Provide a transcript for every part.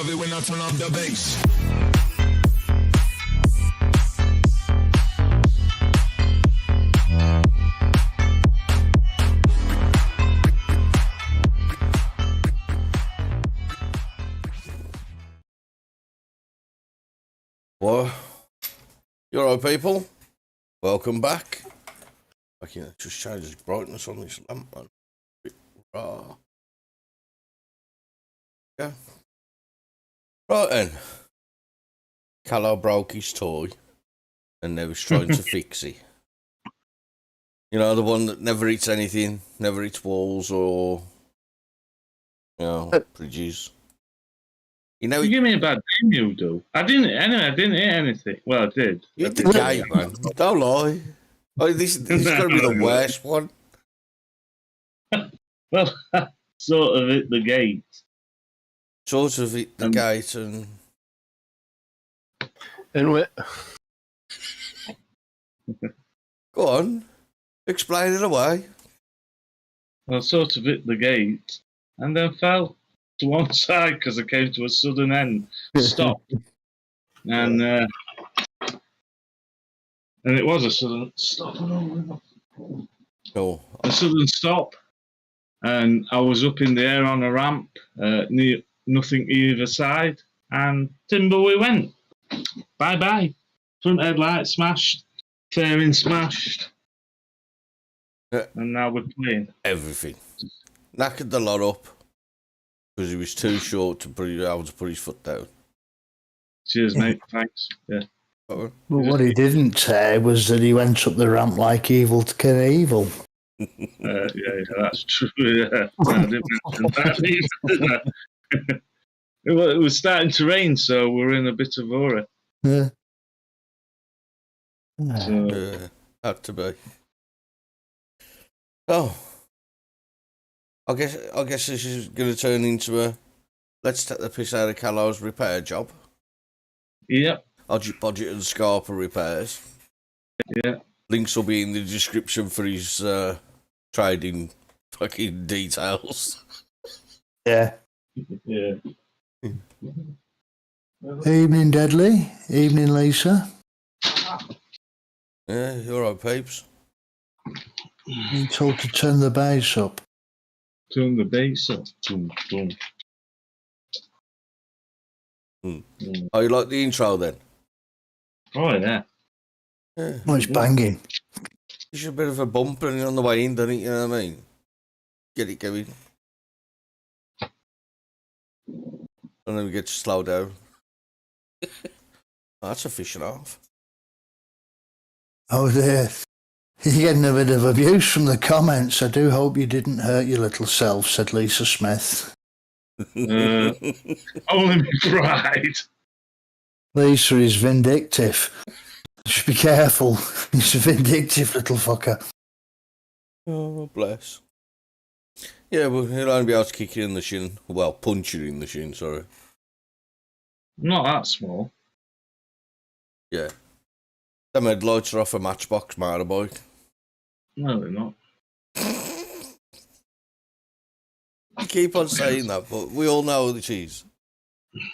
love it when I turn up the bass. Well, you're all right, people. Welcome back. I can just change the brightness on this lamp, man. Raw. Yeah. Right then. Callow broke his toy, and now he's trying to fix it. You know, the one that never eats anything, never eats walls or, you know, bridges. You know, you give me a bad name, you do. I didn't hit anything. Well, I did. You hit the gate, man. Don't lie. Oh, this is going to be the worst one. Well, sort of hit the gate. Sort of hit the gate and we... Go on. Explain it away. Well, sort of hit the gate and then fell to one side because I came to a sudden end. Stopped. And it was a sudden stop. Oh. A sudden stop. And I was up in the air on a ramp, near nothing either side, and timber we went. Bye-bye. Front headlight smashed, fairing smashed. And now we're playing. Everything. Knackered the lot up because he was too short to be able to put his foot down. Cheers, mate. Thanks. Yeah. But what he didn't say was that he went up the ramp like evil to kill evil. Yeah, that's true. Yeah. I didn't mention that either. It was starting to rain, so we're in a bit of aura. Yeah. So, had to be. Oh, I guess this is going to turn into a let's take the piss out of Callow's repair job. Yep. Budget and Scarpa repairs. Yeah. Links will be in the description for his trading fucking details. Yeah. Yeah. Evening, Deadly. Evening, Lisa. Yeah, you're right, peeps. You told to turn the bass up. Turn the bass up. Boom, boom. Oh, you like the intro then? Oh, yeah. Yeah. Oh, it's banging. It's a bit of a bump and on the way in, doesn't it? You know what I mean? Get it going. And then we get to slow down. Oh, that's a fish and a half. Oh, dear. You're getting a bit of abuse from the comments. I do hope you didn't hurt your little self, said Lisa Smith. Only my pride. Lisa is vindictive. Just be careful. He's a vindictive little fucker. Oh, bless. Yeah, well, he'll only be able to kick you in the shin. Well, punch you in the shin, sorry. Not that small. Yeah. Them headlights are off a Matchbox motorbike. No, they're not. You keep on saying that, but we all know the cheese.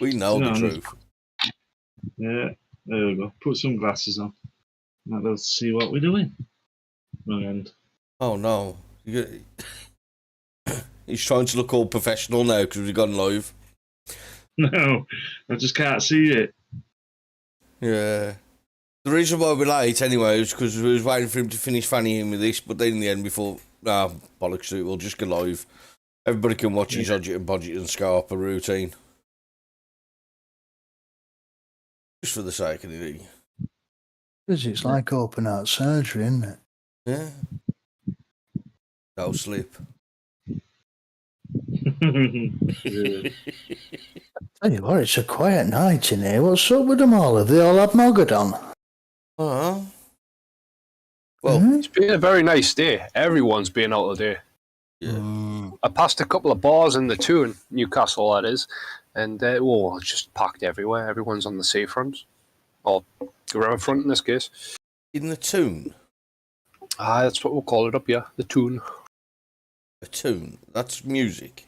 We know the truth. Yeah, there we go. Put some glasses on. Now let's see what we're doing. Wrong end. Oh, no. He's trying to look all professional now because we've gone live. No, I just can't see it. Yeah. The reason why we're late, anyway, is because we was waiting for him to finish fannying with this, but then in the end, before, bollocks to it, we'll just go live. Everybody can watch his Odget and Bodget and Scarpa routine. Just for the sake of it. Because it's like open heart surgery, isn't it? Yeah. No slip. Tell you what, it's a quiet night in here. What's up with them all? Have they all had Mogadon? Well, it's been a very nice day. Everyone's been out today. Yeah. I passed a couple of bars in the Toon, Newcastle that is, and it's just packed everywhere. Everyone's on the seafront, or the riverfront in this case. In the Toon? That's what we'll call it up here, the Toon. A tune? That's music.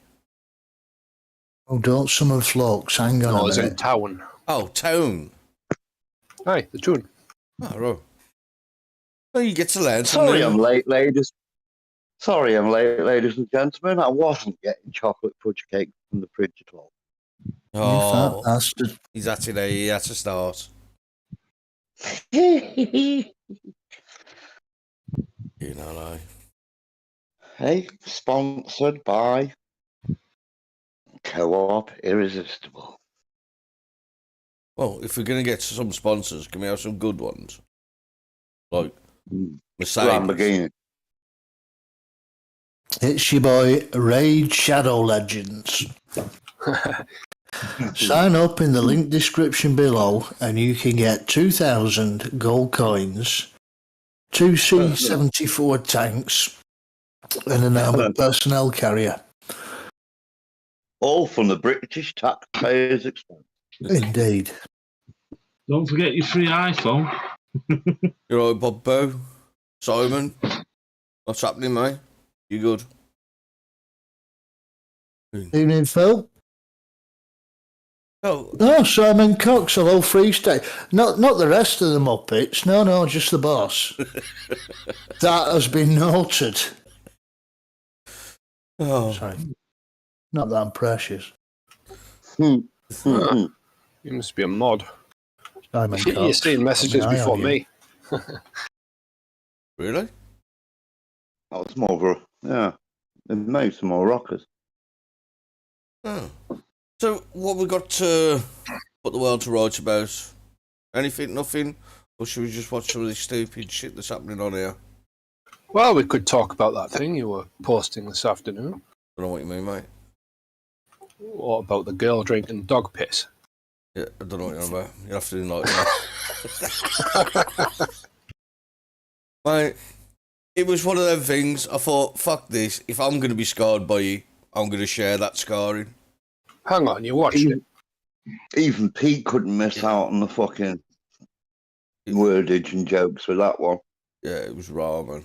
Oh, don't summon flocks. Hang on No, a it's in minute. town. Oh, town. Aye, the tune. Oh, right. Well, you get to learn Sorry, something. I'm late, ladies. Sorry, I'm late, ladies and gentlemen. I wasn't getting chocolate fudge cake from the fridge at all. You fat Oh, bastard. he's at it. He had to start. Hey, You know, sponsored by Co-op Irresistible. well, if we're gonna get some sponsors, can we have some good ones? Like Mercedes. Lamborghini. It's your boy, Raid Shadow Legends. Sign up in the link description below and you can get 2,000 gold coins, 2 C-74 tanks, and an armoured personnel carrier. All from the British taxpayers' expense. Indeed. Don't forget your free iPhone. You're right, Bob Bo. Simon. What's happening, mate? You good? Evening, Phil. Oh, No, Simon Cox, hello, Free State. Not the rest of the Muppets. No, just the boss. That has been noted. oh. Sorry. Not that I'm precious. You must be a mod. Simon Cox. You're seeing messages Got my eye before on you. me. Really? That was more of they made some more rockers. Oh. So, what we got to put the world to rights about? Anything, nothing? Or should we just watch some of this stupid shit that's happening on here? Well, we could talk about that thing you were posting this afternoon. I don't know what you mean, mate. What about the girl drinking dog piss? Yeah, I don't know what you're on about. You'll have to enlighten me. Mate, it was one of them things. I thought, fuck this. If I'm going to be scarred by you, I'm going to share that scarring. Hang on, you watched it? Even Pete couldn't miss out on the fucking wordage and jokes with that one. Yeah, it was raw, man.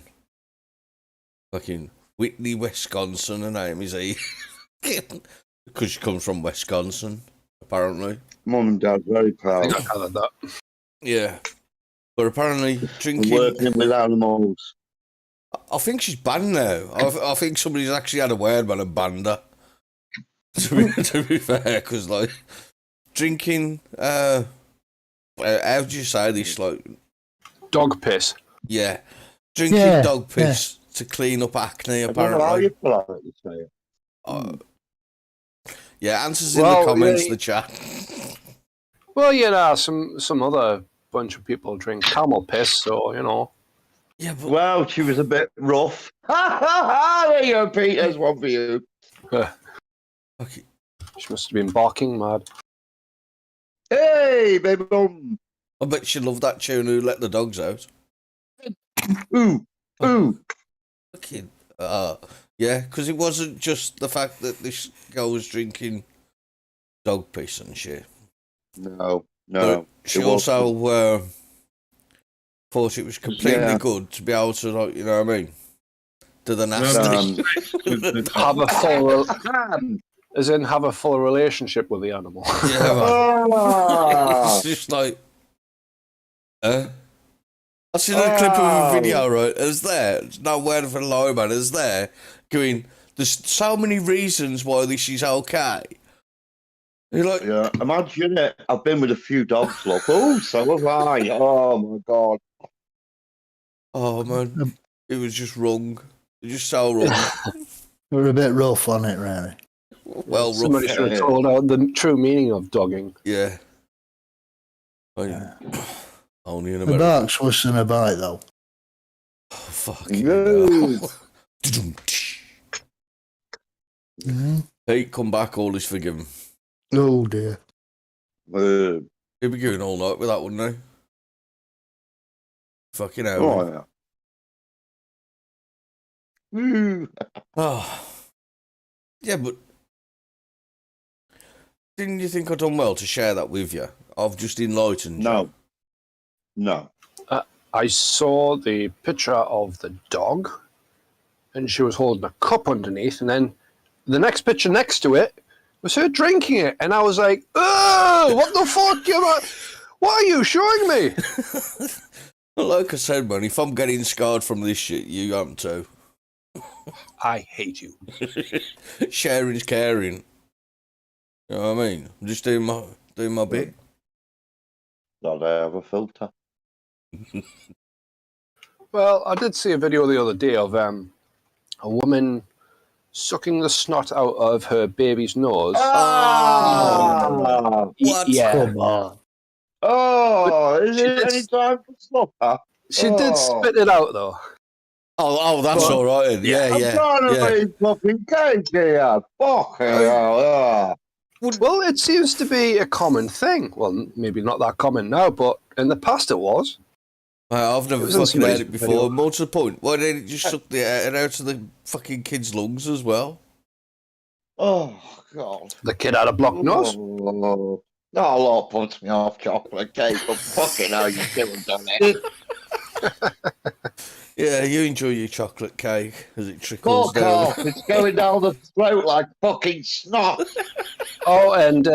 Fucking Whitney, Wisconsin, her name is he? Because she comes from Wisconsin, apparently. Mum and Dad very I proud. think I gathered that. Yeah. But apparently drinking... Working with animals. I think she's banned now. I think somebody's actually had a word man and banned her. To be fair, because, like, drinking... how do you say this? Like... Dog piss. Yeah. Drinking dog piss to clean up acne, I don't know how apparently. you politely say it. Yeah, answers in the comments, the chat. Well, you know, some other bunch of people drink camel piss, so, you know. Yeah, but... Well, she was a bit rough. Ha ha ha! There you go, Pete. There's one for you. Okay. She must have been barking mad. Hey, baby bum. I bet she loved that tune, Who Let the Dogs Out. Ooh, ooh. Fucking... yeah, because it wasn't just the fact that this girl was drinking dog piss and shit. No. But she it wasn't. also thought it was completely good to be able to, like, you know what I mean? Do the nasty. Have a full... As in, have a full relationship with the animal. Yeah, man. Ah. It's just like... I seen a clip of a video, right? It's there. It's no word of a lie, man. It's there. Going, there's so many reasons why this is okay. You're like... Yeah, imagine it. I've been with a few dogs, love. Oh, so have I. Oh, my God. Oh, man. It was just wrong. It was just so wrong. We're a bit rough on it, really. Well, Somebody rough. should have told out the true meaning of dogging. Yeah. Only in The America. bark's worse than a bite, though. Oh, fucking No. hell. Mm-hmm. Pete, come back, all is forgiven. Oh, dear. He'd be going all night with that, wouldn't he? Fucking hell. Oh, yeah. Ooh. Oh. Yeah, but didn't you think I'd done well to share that with you? I've just enlightened you. No. I saw the picture of the dog, and she was holding a cup underneath, and then the next picture next to it, was her drinking it, and I was like, "Oh, what the fuck? What are you showing me?" Well, like I said, man, if I'm getting scarred from this shit, you am too. I hate you. Sharing's caring. You know what I mean? I'm just doing my bit. Gotta have a filter. Well, I did see a video the other day of a woman sucking the snot out of her baby's nose. Oh, What? Yeah. Come on. Is She it did- any time for supper? She did spit it out, though. Oh, that's But- all right. Then. Yeah, I'm trying to eat fucking cake here. Fucking hell. Well, it seems to be a common thing. Well, maybe not that common now, but in the past it was. I've never It was in fucking heard somebody's it before. video. More to the point, why didn't it just suck the air out of the fucking kid's lungs as well? Oh, God. The kid had a blocked nose. Oh, Lord puts me off chocolate cake, but fucking hell, you still done it. Yeah, you enjoy your chocolate cake as it trickles Fuck down. off. It's going down the throat like fucking snot. Oh, and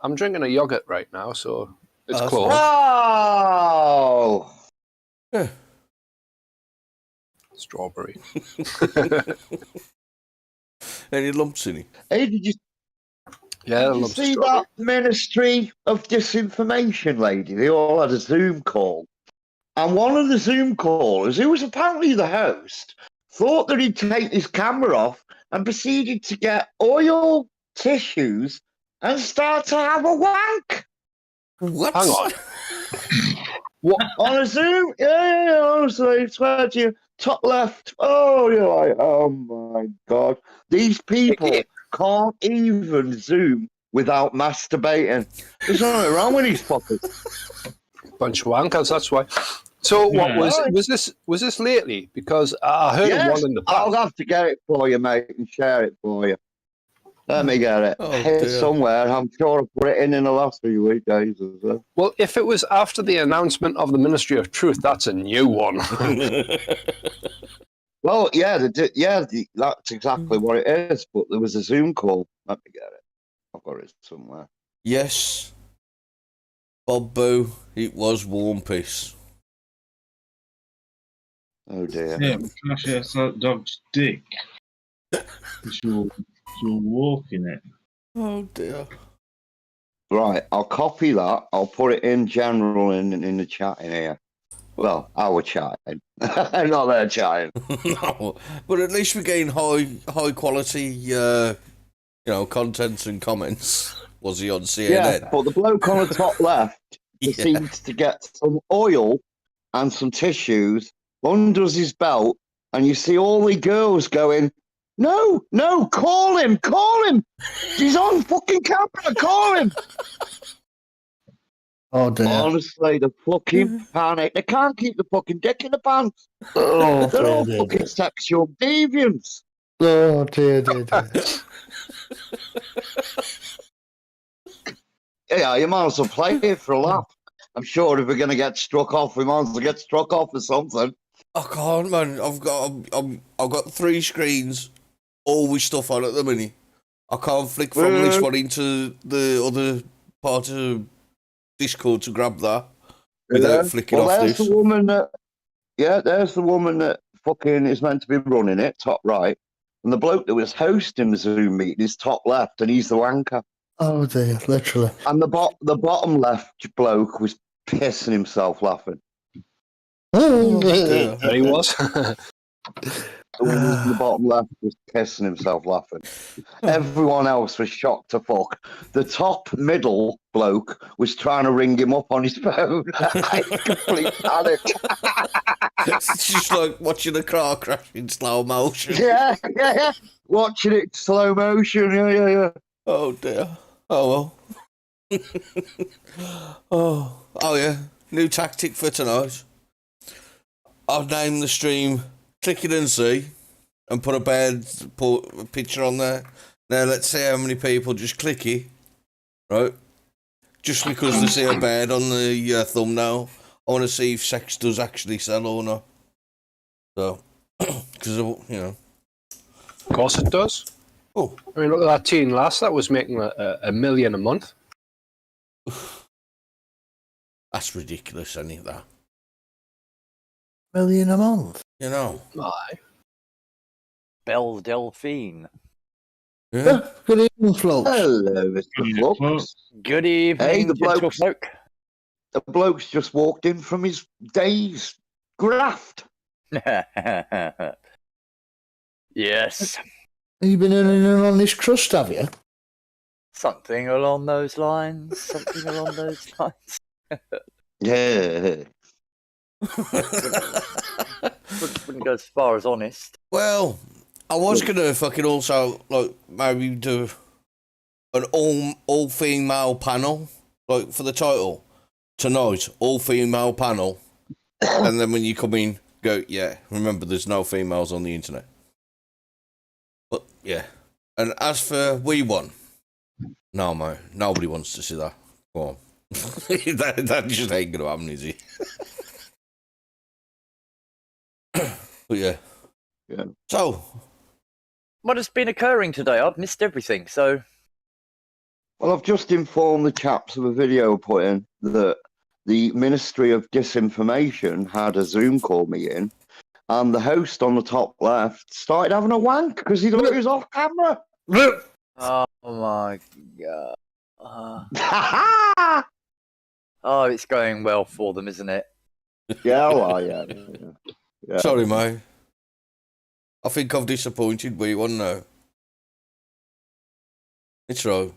I'm drinking a yogurt right now, so it's Oh, close. Oh. Yeah. Strawberry. Any lumps in it? Hey, did you Yeah, you lumps of see strawberry. that Ministry of Disinformation lady? They all had a Zoom call. And one of the Zoom callers, who was apparently the host, thought that he'd take his camera off and proceeded to get oil, tissues, and start to have a wank What? Hang on. What? on a Zoom. Yeah, honestly, I swear to you, top left. Oh, you're like, oh my God. These people can't even Zoom without masturbating. There's nothing wrong with these fuckers. Bunch of wankers, that's why. So what Yeah. was this lately? Because I heard of Yes, one in the I'll past. have to get it for you, mate, and share it for you. Let me get it. Oh, Here dear. somewhere. I'm sure I put it in the last few weekdays as well. Well, if it was after the announcement of the Ministry of Truth, that's a new one. Well, yeah, that's exactly what it is. But there was a Zoom call. Let me get it. I've got it somewhere. Yes. Bob Boo, it was warm piss. Oh dear. Yeah, because it's that dog's dick. She'll walk in it. Oh dear. Right, I'll copy that. I'll put it in general in the chat in here. Well, our chatting, not their chatting. No, but at least we're getting high quality, contents and comments. Was he on CNN? Yeah, but the bloke on the top left Yeah. proceeds to get some oil and some tissues, undoes his belt, and you see all the girls going, no, call him. He's on fucking camera, call him. Oh dear. Honestly, the fucking panic. They can't keep the fucking dick in the pants. Oh They're all dear, fucking dear. sexual deviants. Oh dear, dear, dear. Yeah, you might as well play it for a laugh. I'm sure if we're going to get struck off, we might as well get struck off for something. I can't, man. I've got 3 screens, all with stuff on at the minute. I can't flick from this one into the other part of Discord to grab that without flicking off there's this. the woman that, there's the woman that fucking is meant to be running it, top right. And the bloke that was hosting the Zoom meeting is top left, and he's the wanker. Oh dear, literally. And the bottom left bloke was pissing himself laughing. Oh dear. dear. There he was. The one in the bottom left was pissing himself laughing. Everyone else was shocked to fuck. The top middle bloke was trying to ring him up on his phone. Complete panic. It's just like watching a car crash in slow motion. Yeah. Watching it slow motion. Yeah. Oh dear. Oh well. oh yeah. New tactic for tonight. I'll name the stream Click It and See and put a picture on there. Now let's see how many people just click it. Right? Just because they see a bed on the thumbnail. I want to see if sex does actually sell or not. So, because, Of course it does. Oh, I mean, look at that teen lass that was making a million a month. that's ridiculous, isn't it, that? $1 million a month. You know? Aye. Belle Delphine. Yeah. Good evening, folks. Hello, Mr. Yeah, Flux. Good evening, the blokes. gentlefolk. The bloke's just walked in from his day's graft. Yes, Have you been earning on this crust, have you? something along those lines. Something along those lines. Yeah. Wouldn't go as far as honest. Well, I was gonna fucking also like maybe do an all female panel like for the title tonight, all female panel, and then when you come in, go remember there's no females on the internet. But yeah, and as for we won, no mate, nobody wants to see that. Go on, that just ain't gonna happen, is it? But yeah. So, What has been occurring today? I've missed everything. So, Well, I've just informed the chaps of a video I put in that the Ministry of Disinformation had a Zoom call meeting, and the host on the top left started having a wank because he thought it was off camera. oh my god. Oh, it's going well for them, isn't it? Yeah, well, yeah. sorry mate. I think I've disappointed we one now. It's right.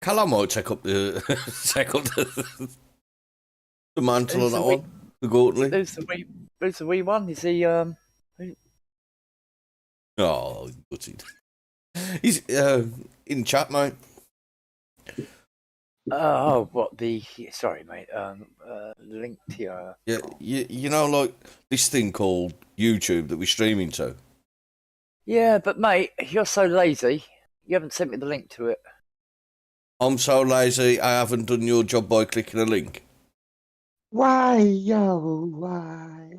Callum might take up the the mantle on that one. The Gortley. Who's the wee one? Is he Oh, gutted. He's in chat, mate. Oh, what the? Sorry, mate. Linked here. Yeah, you know, like this thing called YouTube that we're streaming to. Yeah, but mate, you're so lazy. You haven't sent me the link to it. I'm so lazy, I haven't done your job by clicking a link. Why, why?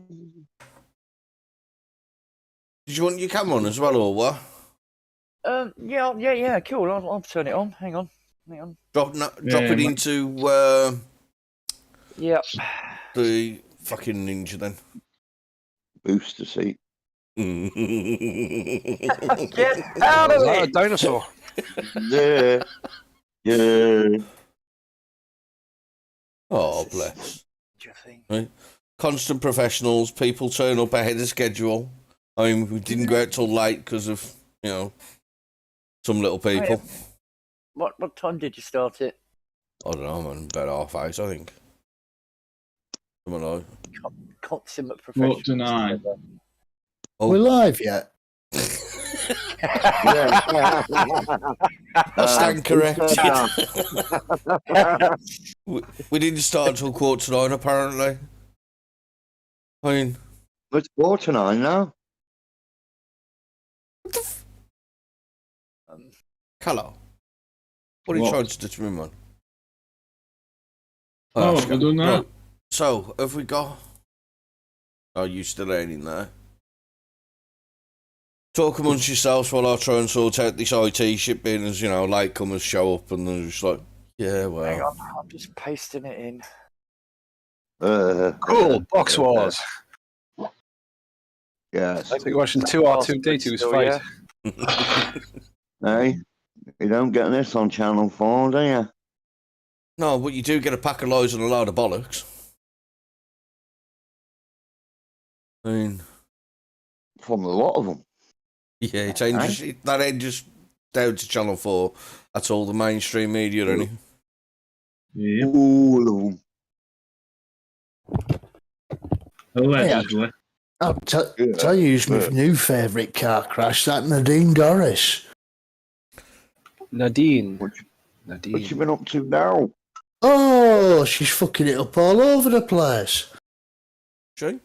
Did you want your camera on as well, or what? Yeah, cool. I'll turn it on. Hang on. Drop it into Yep. the fucking ninja then. Booster seat. Get out of Is that a it! dinosaur? Yeah. Yeah. Oh, bless. Thing. Right. Constant professionals, people turn up ahead of schedule. I mean, we didn't go out till late because of, some little people. What time did you start it? I don't know, man, about 8:30, I think. Something like Consummate professional. What tonight? Oh. We're live yet? Stand corrected. We didn't start until 9:15, apparently. I mean, It's 9:45 now. Hello. What are you trying to do to me, man? Oh, I don't know. Right. So, have we got... Oh, you still ain't in there. Talk amongst yourselves while I try and sort out this IT shit being as, latecomers show up and they're just like, yeah, well... Hang on, I'm just pasting it in. Cool, Box Wars. Yes. Like watching 2R2D2's fight. Hey, you don't get this on Channel 4, do you? No, but you do get a pack of lies and a load of bollocks. I mean... From a lot of them. Yeah, it ain't that ain't just down to Channel 4. That's all the mainstream media, any. Yeah. All of them. Allegedly. I'll tell you, my new favourite car crash, that Nadine Dorris. Nadine. What's Nadine. she been up to now? Oh, she's fucking it up all over the place. She?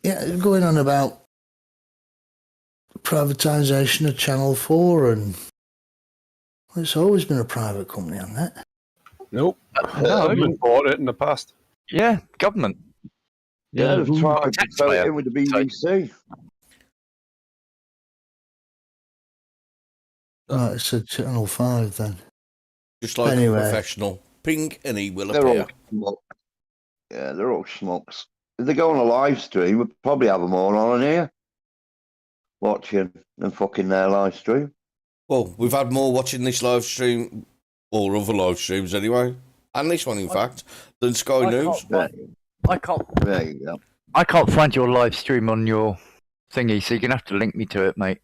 Going on about privatisation of Channel 4 and... Well, it's always been a private company, hasn't it? Nope. Government bought it in the past. Yeah, government. Yeah, they've tried to throw it taxpayer. in with the BBC. Right, it's a Channel 5 then. Just like Anyway. a professional. Ping and he will They're appear. all schmucks. Yeah, they're all schmucks. If they go on a live stream, we'd probably have them all on here watching and fucking their live stream. Well, we've had more watching this live stream, or other live streams anyway, and this one, in fact, than Sky News. I can't. There you go. I can't find your live stream on your thingy, so you're gonna have to link me to it, mate.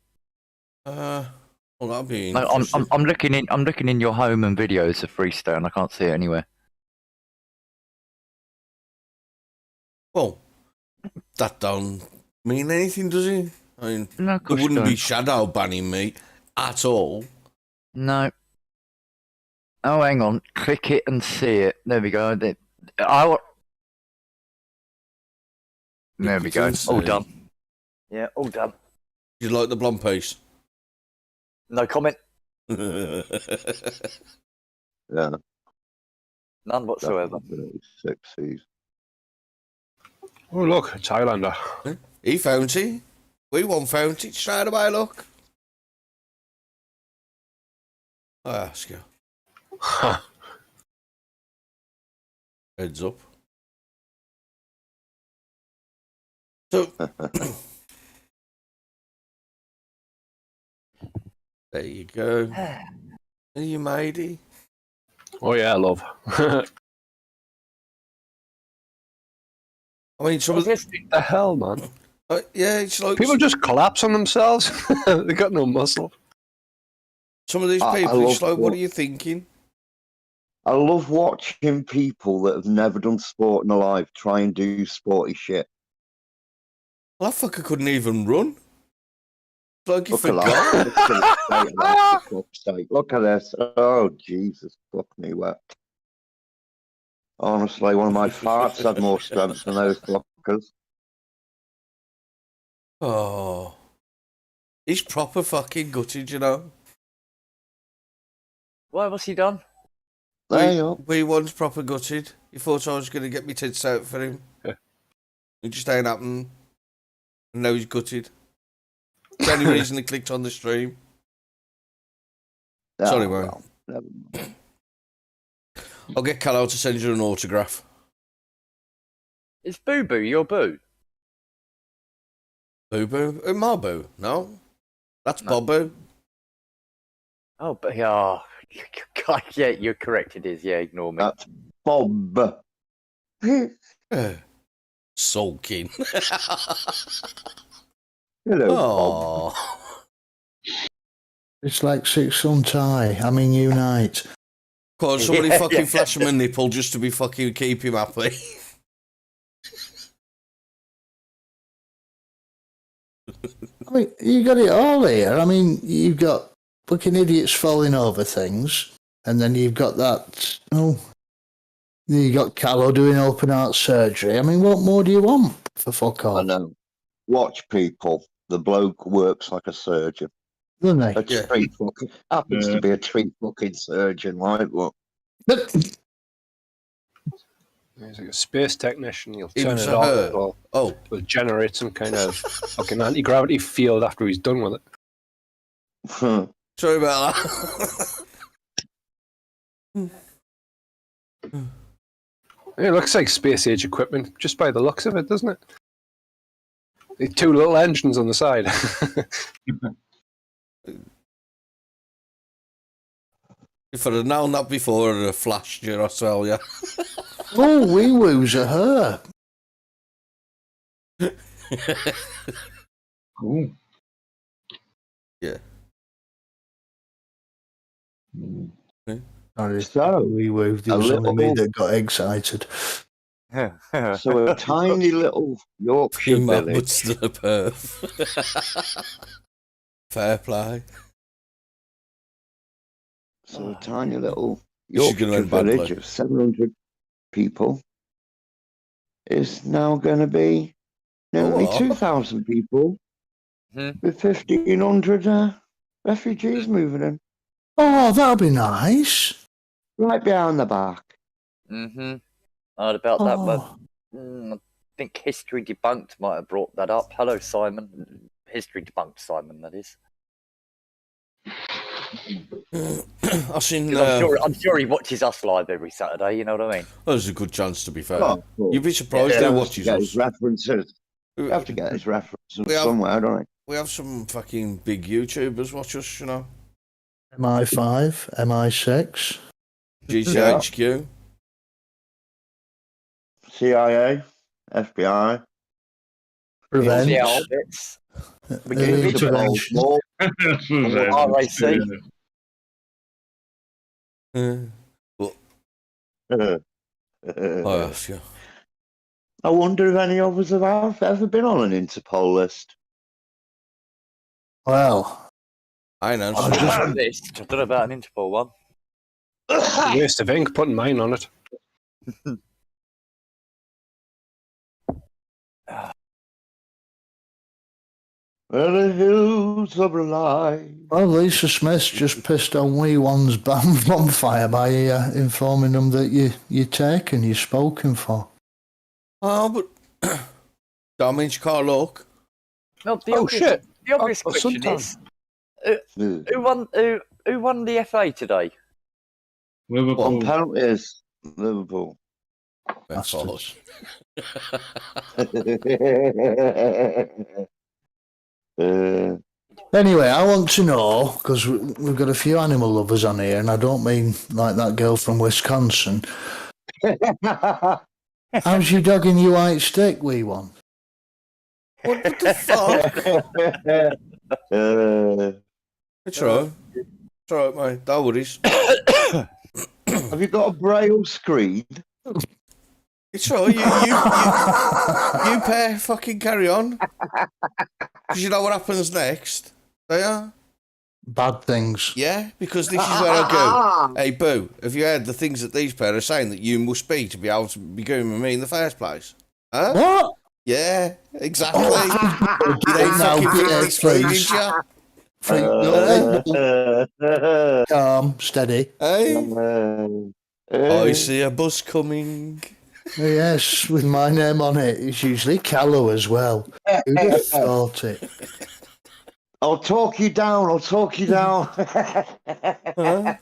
Well, that'll be No, interesting. I'm looking in your home and videos of Freestone. I can't see it anywhere. Well, that don't mean anything, does it? I mean, No, of it course wouldn't you be don't. shadow banning me at all. No. Oh, hang on. Click it and see it. There we go. There we go. All done. Yeah, all done. You like the blonde piece? No comment. Yeah, None whatsoever. definitely 60s. Oh, look, it's Highlander. He found it. We won't found it straight away, look. I ask you. Heads up. So, there you go. Are you matey? Oh, yeah, love. I mean, some of What the hell, man? yeah, it's like People just collapse on themselves. They got no muscle. some of these I people. It's love like, what what- are you thinking? I love watching people that have never done sport in their life try and do sporty shit. Well, that fucker couldn't even run. It's like he Look at forgot. that. For fuck's sake. Look at this. Oh, Jesus. Fuck me wet. Honestly, one of my farts had more strength than those fuckers. Oh, he's proper fucking gutted, you know. Why? What's he done? There you go. We once proper gutted. He thought I was going to get me tits out for him. Yeah. It just ain't happened. And now he's gutted. It's the only reason he clicked on the stream. Sorry, Oh, man. well, never mind. I'll get Callow to send you an autograph. Is Boo Boo your boo? Boo Boo? My Boo? No. That's No. Bob Boo. Oh, but yeah, God, yeah, you're correct. It is. Yeah, ignore me. That's Bob. Sulking. Hello, Bob. Oh. It's like 6 on tie. I mean, unite. Come on, somebody Yeah, fucking yeah. flash him a nipple just to be fucking keep him happy. I mean, you got it all here. I mean, you've got fucking idiots falling over things, and then you've got that. Oh, you got Callow doing open heart surgery. I mean, what more do you want for fuck I off? know. Watch people. The bloke works like a surgeon. Doesn't he? A Yeah. tree fucking happens Yeah. to be a tree fucking surgeon. Like, look. But He's like a space technician. He'll Even turn it to on. her. Or Oh, he'll generate some kind of fucking anti-gravity field after he's done with it. sorry about that. It looks like space age equipment just by the looks of it, doesn't it? The 2 little engines on the side. If I'd have known that before, I'd have flashed you, I tell you. oh, wee woos are her. Cool. Yeah. Sorry, So, wee woo. It a was only me little- that got excited. So a tiny little Yorkshire Team up, but village. still a perf. Fair play. So a tiny little This is gonna Yorkshire end badly. village of 700 people is now going to be nearly Oh. 2,000 people Hmm. with 1,500 refugees moving in Oh, that'll be nice. right behind the back. Mm-hmm. I heard about that, but Oh, I think History Debunked might have brought that up. Hello, Simon. History Debunked, Simon, that is. I seen. 'Cause I'm sure he watches us live every Saturday. You know what I mean? Well, there's a good chance, to be fair. Oh, cool. You'd be surprised He who has to watches get us. his references. You have to get his references We have- somewhere, don't you? We have some fucking big YouTubers watch us, you know. MI5, MI6. GCHQ. CIA, FBI. Prevent. See our bits. Early intervention. More. RAC. Oh, yes, yeah. I wonder if any of us have ever been on an Interpol list. Well, I know. I'm just on this. I don't know about an Interpol one. Waste of ink putting mine on it. Where the hills of life. well, Lisa Smith's just pissed on wee one's bonfire by informing them that you're taken, you're spoken for. Oh, but that means you can't look. No, Oh, shit. The obvious Oh, question sometimes. is, who won the FA today? Liverpool. On penalties, Liverpool. Bastards. Anyway, I want to know, because we've got a few animal lovers on here, and I don't mean like that girl from Wisconsin. How's your dog in your white stick, wee one? What the fuck? It's alright. It's alright, mate. No worries. Have you got a braille screen? It's alright. You pair fucking carry on. Because you know what happens next. They are. Bad things. Yeah, because this is where I go. Hey, Boo, have you heard the things that these pair are saying that you must be to be able to be going with me in the first place? Huh? What? Yeah, exactly. You Now, don't fucking think yeah, this through, please. did you? Calm, steady. Hey? I see a bus coming. Yes, with my name on it. It's usually Callow as well. Who'd have thought it? I'll talk you down. I'll talk you down. Huh?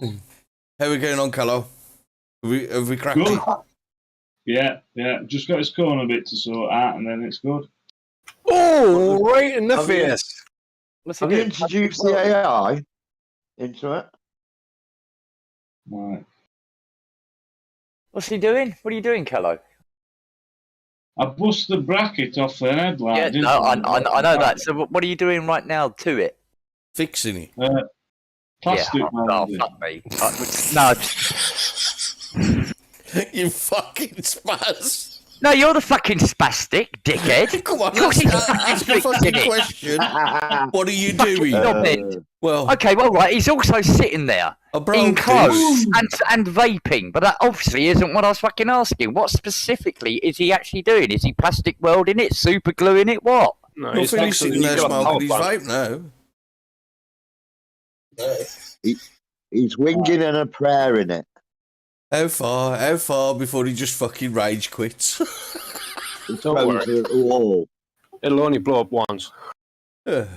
How are we going on, Callow? Have we cracked Good. it? Yeah. Just got his corner bit to sort out, and then it's good. Oh, right in the Have you- face. What's he Have you doing? introduced the AI into it? Right. What's he doing? What are you doing, Kello? I bust the bracket off the headlight. Yeah, didn't no, I? I know that. So what are you doing right now to it? Fixing it. Plastic yeah, welding. fuck me. No, You fucking spaz. no, you're the fucking spastic, dickhead. Come on, Of course he's ask a fucking fixing it. question. What are you Fucking doing? stop it. Well, Okay, well, right, he's also sitting there I in broke clothes this. and vaping, but that obviously isn't what I was fucking asking. What specifically is he actually doing? Is he plastic welding it, super gluing it, what? No, Nothing, he's sitting there got a smoking his power vape now. He's winging and a prayer in it. How far before he just fucking rage quits? It's Don't worry. throws it at the wall. It'll only blow up once. Go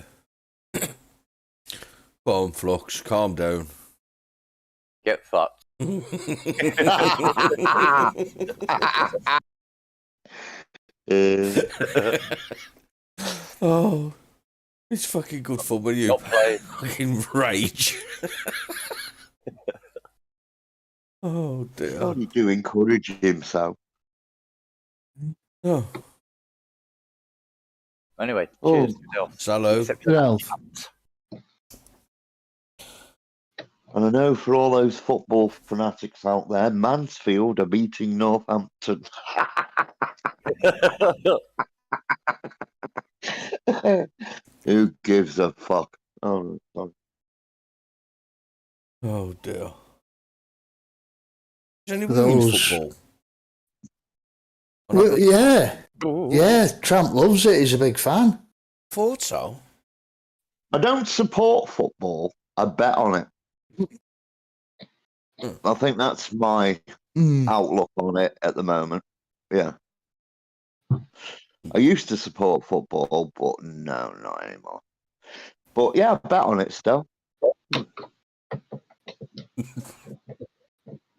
on, Flux, calm down. Get fucked. Oh, it's fucking good fun when you Not playing. fucking rage. Oh dear. What do you do? Encourage him so. Oh, Anyway, Oh. cheers. yourself. Sallow. Except for that. Ralph. And I know for all those football fanatics out there, Mansfield are beating Northampton. Who gives a fuck? Oh, sorry. Oh dear. Is any women's Those- football? Well, yeah, Ooh. yeah. Tramp loves it. He's a big fan. Thought so. I don't support football. I bet on it. I think that's my Mm. outlook on it at the moment. Yeah. I used to support football, but no, not anymore. But yeah, I bet on it still. You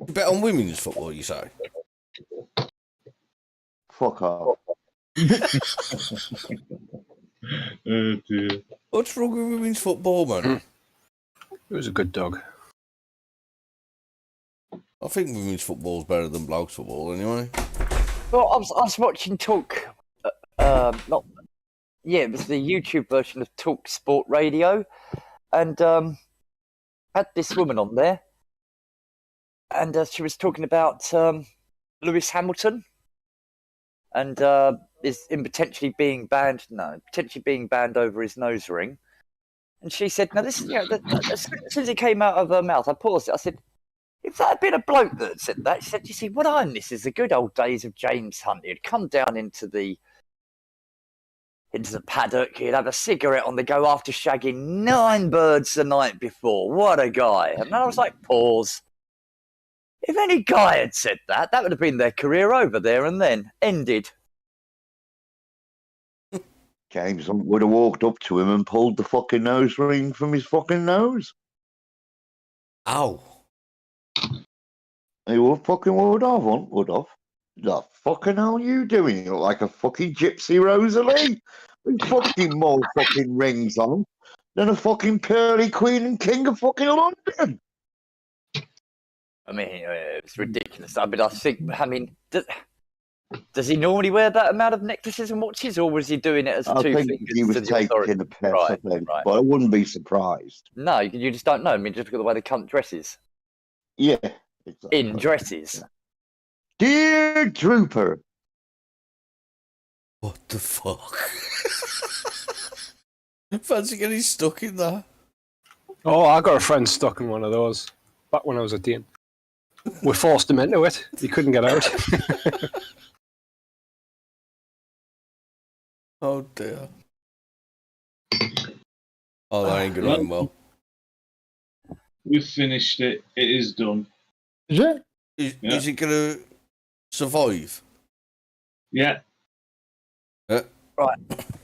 bet on women's football, you say? Fuck off. Oh dear. What's wrong with women's football, man? It was a good dog. I think women's football's better than blokes' football, anyway. Well, I was watching Talk. It was the YouTube version of Talk Sport Radio, and had this woman on there, and she was talking about Lewis Hamilton, and is in potentially being banned over his nose ring. And she said, "Now this is as soon as it came out of her mouth, I paused it. I said, if that had been a bloke that had said that, she said, you see, what I miss is the good old days of James Hunt. He'd come down into the paddock, he'd have a cigarette on the go after shagging 9 birds the night before. What a guy." And I was like, pause. If any guy had said that, that would have been their career over there and then. Ended. James Hunt would have walked up to him and pulled the fucking nose ring from his fucking nose. Ow. He would have, Hunt would have. The fucking hell are you doing? You look like a fucking gypsy Rosalie. With fucking more fucking rings on than a fucking pearly queen and king of fucking London. I mean, it's ridiculous. I mean, does he normally wear that amount of necklaces and watches, or was he doing it as I two think fingers he was to the taking authority? the piss, Right, I think, right. but I wouldn't be surprised. No, you just don't know. I mean, just look at the way the cunt dresses. Yeah. Exactly. In dresses. Dear Trooper. What the fuck? Fancy getting stuck in there. Oh, I got a friend stuck in one of those back when I was a teen. We forced him into it. He couldn't get out. Oh dear. Oh, that ain't gonna end well. We've finished it. It is done. Is it? Is it gonna survive? Yeah. Right.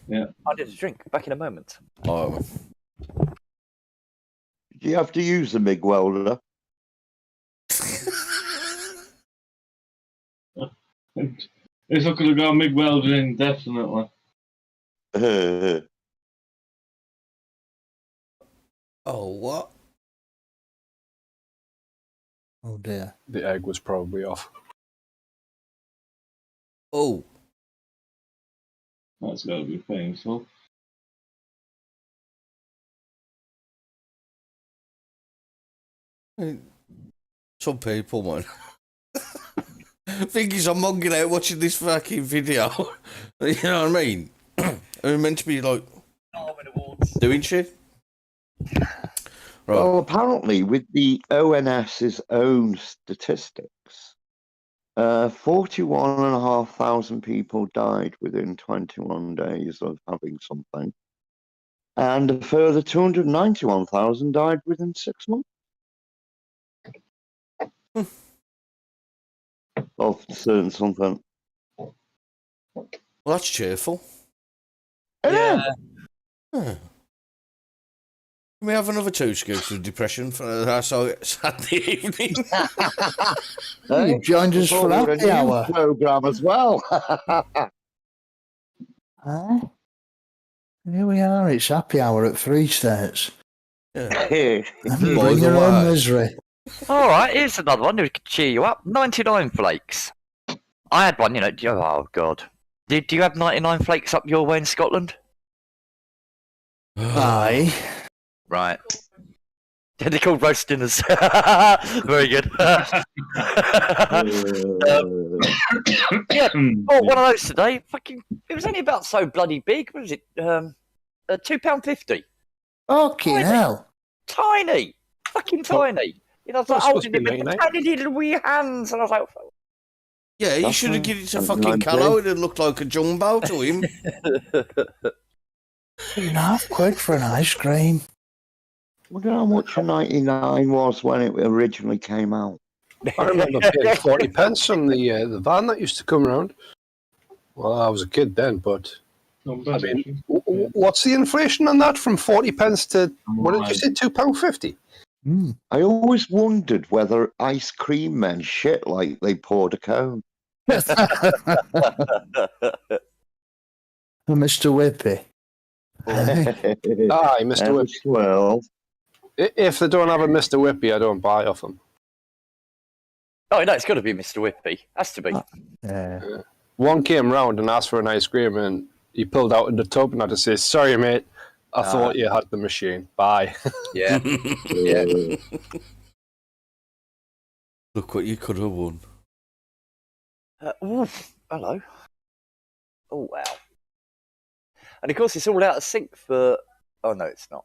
Yeah. I did a drink. Back in a moment. Oh, Do you have to use the MIG welder? If I could have got MIG welder in, definitely. oh, what? Oh dear. The egg was probably off. Oh, That's got to be painful. some people, man. Think he's on monkey out watching this fucking video. You know what I mean? We're meant to be like doing shit. Right. Well, apparently, with the ONS's own statistics, 41,500 people died within 21 days of having something, and a further 291,000 died within 6 months of certain something. Well, that's cheerful. Yeah. Huh. Can we have another 2 scoops of depression for our Saturday evening? You joined us for Forward a happy news hour. program as well. Huh? Here we are. It's happy hour at 3 States. Yeah. Hey. Bring By the your own way. misery. All right, here's another one that could cheer you up. 99 flakes. I had one, oh, God. Do you have 99 flakes up your way in Scotland? Aye. Right. They're called roast dinners. Very good. Yeah, oh, one of those today. Fucking, it was only about so bloody big. What was it? £2.50. Fucking hell. Tiny. Fucking tiny. I was like, That's supposed holding to it be with 99. tiny little wee hands. And I was like, Yeah, you That's should have right. given it to That's fucking 99p. Callow. It'd look like a jumbo to him. £2.50 for an ice cream. I wonder how much a 99 was when it originally came out. I remember paying 40 pence on the van that used to come around. Well, I was a kid then, but I mean, What's the inflation on that from 40 pence to, what did you say, £2.50? I always wondered whether ice cream men shit like they poured a cone. Mr. Whippy. Aye, Mr. Whippy. Well, If they don't have a Mr. Whippy, I don't buy off them. Oh no, it's got to be Mr. Whippy. Has to be. Yeah. One came round and asked for an ice cream, and he pulled out in the tub, and I had to say, "Sorry, mate, I thought you had the machine. Bye." Yeah. Yeah. Look what you could have won. Hello. Oh wow. And of course, it's all out of sync for. Oh no, it's not.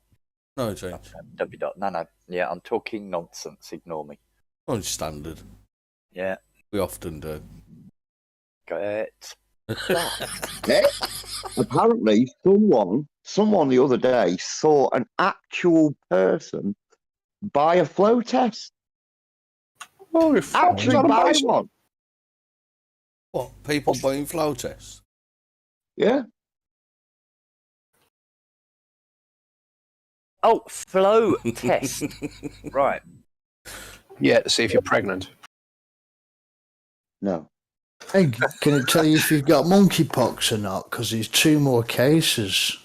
No change. No. Yeah, I'm talking nonsense. Ignore me. On standard. Yeah. We often do. Got it. apparently someone the other day saw an actual person buy a flow test. Holy fuck, Actually buy one. What? People buying flow tests? Yeah. Oh, flow test. Right. Yeah, to see if you're pregnant. No. Hey, can it tell you if you've got monkeypox or not? Because there's 2 more cases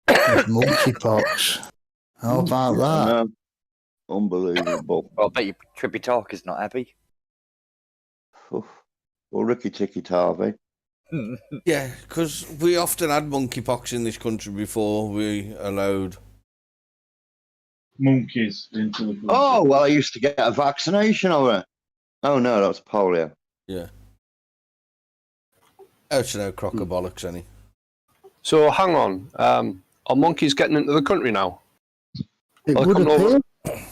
of monkeypox. How about that? No. Unbelievable. Well, I bet you Trippy Talker's not happy. Oof. Well, Ricky Tikki Tavi. Yeah, because we often had monkeypox in this country before we allowed. Monkeys into the country. Oh, well, I used to get a vaccination of it. Oh, no, that was polio. Yeah. Out no crock of bollocks, any. So hang on, are monkeys getting into the country now? It Are they would coming appear. over?